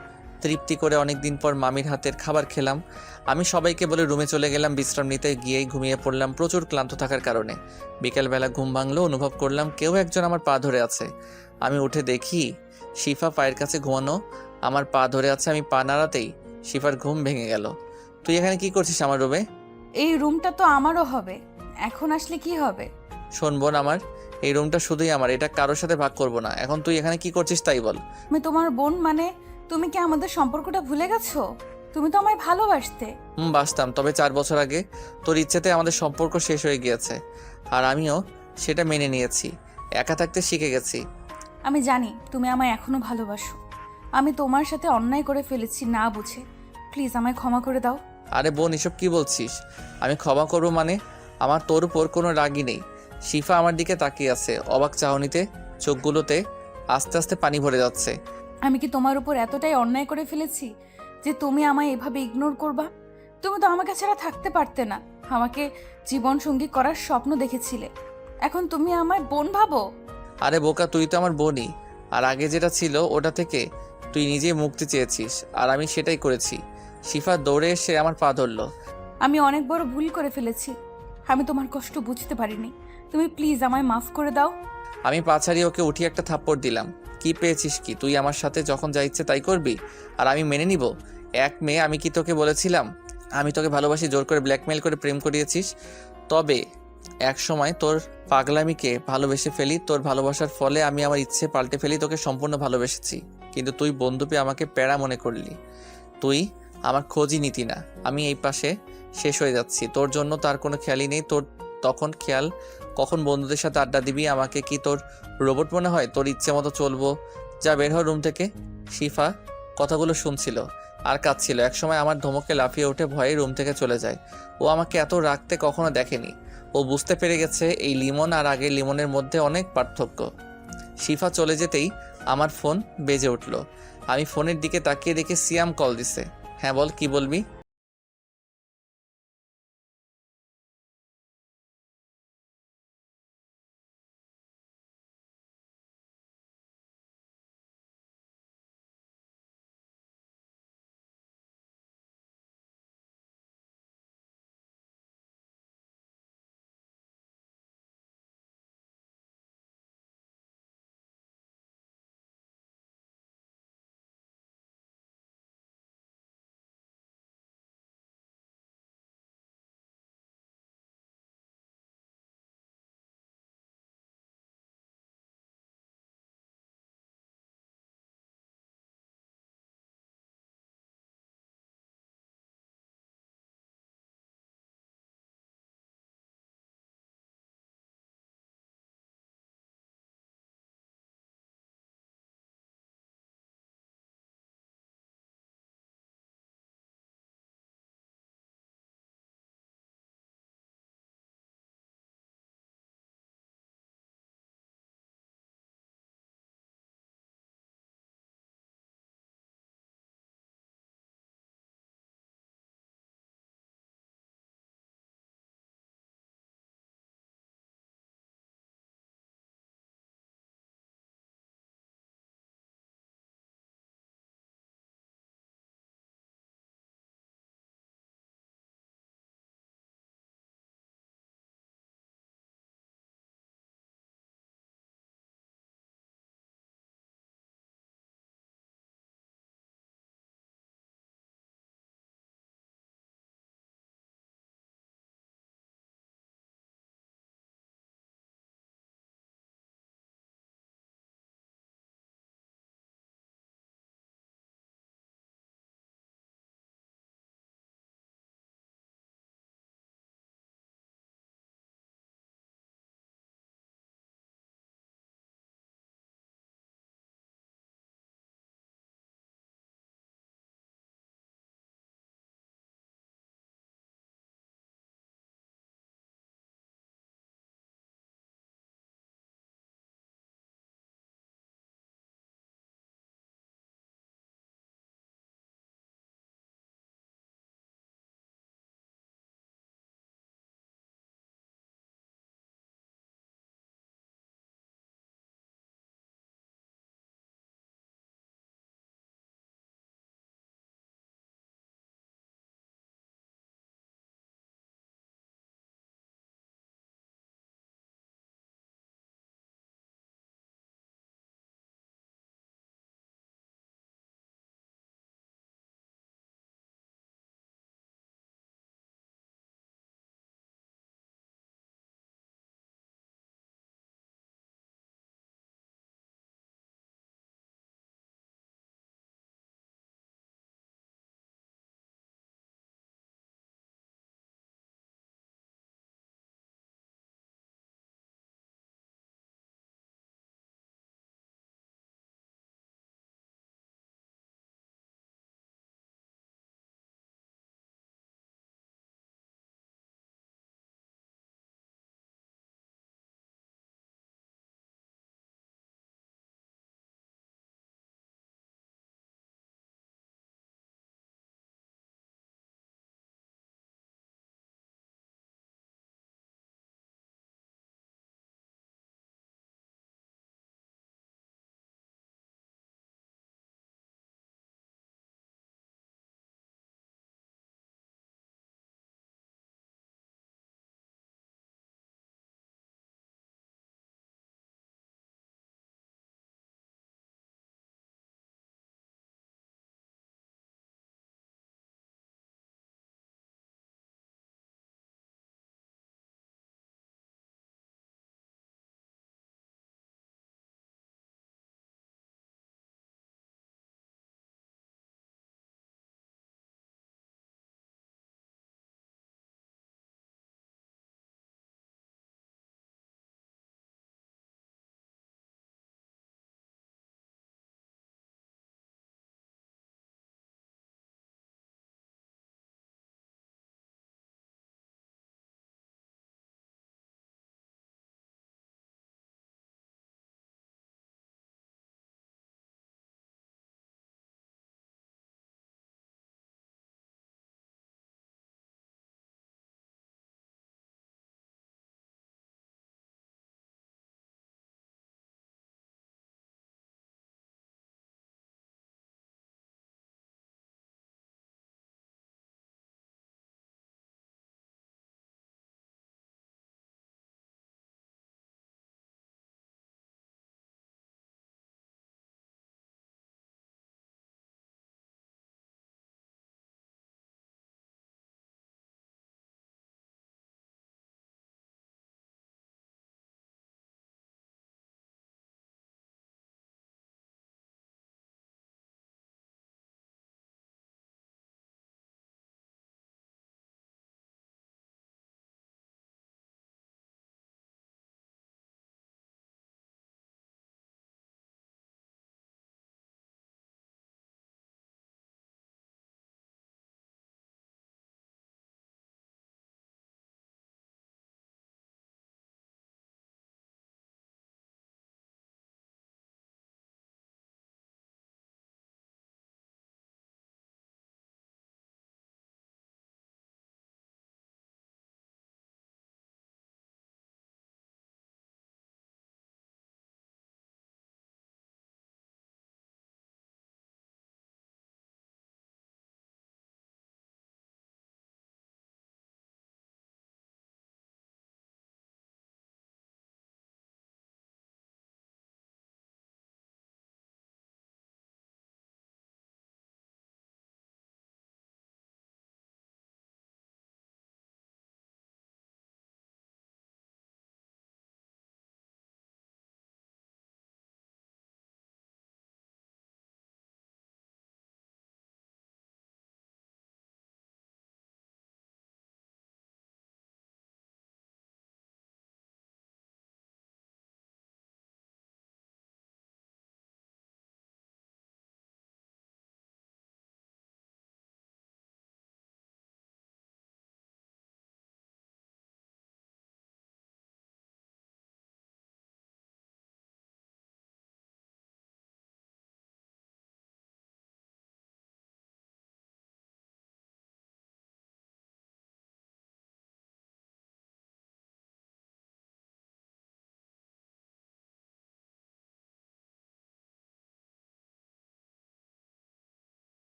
তৃপ্তি করে। অনেক দিন পর মামির হাতের খাবার খেলাম। আমি সবাইকে বলে রুমে চলে গেলাম বিশ্রাম নিতে। গিয়েই ঘুমিয়ে পড়লাম প্রচুর ক্লান্ত থাকার কারণে। বিকেলবেলা ঘুম ভাঙলো, অনুভব করলাম কেউ একজন আমার পা ধরে আছে। আমি উঠে দেখি শিফা পায়ের কাছে ঘুমানো, আমার পা ধরে আছে। আমি পা নাড়াতেই শিফার ঘুম ভেঙে গেল। তুই এখানে কি করছিস আমার রুমে? এই রুমটা তো আমারও হবে, এখন আসলে কি হবে? শোন বোন, আমার এই রুমটা শুধুই আমার, এটা কারোর সাথে ভাগ করবো না। এখন তুই এখানে কি করছিস তাই বল। আমি তোমার বোন মানে তুমি কি আমাদের সম্পর্কটা ভুলে গেছো? তুমি তো আমায় ভালোবাসতে। বাসতাম, তবে 4 বছর আগে তোর ইচ্ছেতে আমাদের সম্পর্ক শেষ হয়ে গিয়েছে, আর আমিও সেটা মেনে নিয়েছি। একা থাকতে শিখে গেছি। আমি জানি তুমি আমায় এখনো ভালোবাসো। আমি তোমার সাথে অন্যায় করে ফেলেছি না বুঝে। প্লিজ আমায় ক্ষমা করে দাও। আরে বোন, এসব কি বলছিস? আমি ক্ষমা করবো মানে? আমার তোর উপর কোনো রাগই নেই। শিফা আমার দিকে তাকিয়ে আছে, অবাক চাহনিতে, চোখগুলোতে আস্তে আস্তে পানি ভরে যাচ্ছে। আমি কি তোমার উপর এতটাই অন্যায় করে ফেলেছি যে তুমি আমায় এভাবে ইগনোর করবা? তুমি তো আমাকে ছাড়া থাকতে পারতে না। আমাকে জীবন সঙ্গী করার স্বপ্ন দেখেছিলে, এখন তুমি আমায় বোন ভাবো? আরে বোকা, তুই তো আমার বোনই। আর আগে যেটা ছিল ওটা থেকে তুই নিজেই মুক্তি চেয়েছিস, আর আমি সেটাই করেছি। শিফা দৌড়ে এসে আমার পা ধরলো। আমি অনেক বড় ভুল করে ফেলেছি। আমি তোমার কষ্ট বুঝতে পারিনি। তুমি প্লিজ আমায় মাফ করে দাও। আমি পা ছাড়িয়ে ওকে উঠিয়ে একটা থাপ্পড় দিলাম। কি পেয়েছিস কি? তুই আমার সাথে যখন যা ইচ্ছে তাই করবি, আর আমি মেনে নিব? এক মেয়ে, আমি কি তোকে বলেছিলাম আমি তোকে ভালোবাসি? জোর করে ব্ল্যাকমেল করে প্রেম করিয়েছিস। তবে এক সময় তোর পাগলামিকে ভালোবেসে ফেলি। তোর ভালোবাসার ফলে আমি আমার ইচ্ছে পাল্টে ফেলি, তোকে সম্পূর্ণ ভালোবেসেছি। কিন্তু তুই বন্ধু পেয়ে আমাকে প্যারা মনে করলি। তুই আমার খোঁজই নিতি না। আমি এই পাশে শেষ হয়ে যাচ্ছি, তোর জন্য তার কোনো খেয়ালই নেই। তোর তখন খেয়াল কখন বন্ধুদের সাথে আড্ডা দিবি। আমাকে কি তোর রোবট মনে হয়? তোর ইচ্ছে মতো চলবো। যা, বের হ রুম থেকে। শিফা কথাগুলো শুনছিল আর কাঁদছিল। একসময় আমার ধমকে লাফিয়ে উঠে ভয়ে রুম থেকে চলে যায়। ও আমাকে এত রাখতে কখনো দেখেনি। ও বুঝতে পেরে গেছে এই লিমন আর আগের লিমনের মধ্যে অনেক পার্থক্য। শিফা চলে যেতেই আমার ফোন বেজে উঠল। আমি ফোনের দিকে তাকিয়ে দেখে সিয়াম কল দিছে। হ্যাঁ বল, কি বলবি?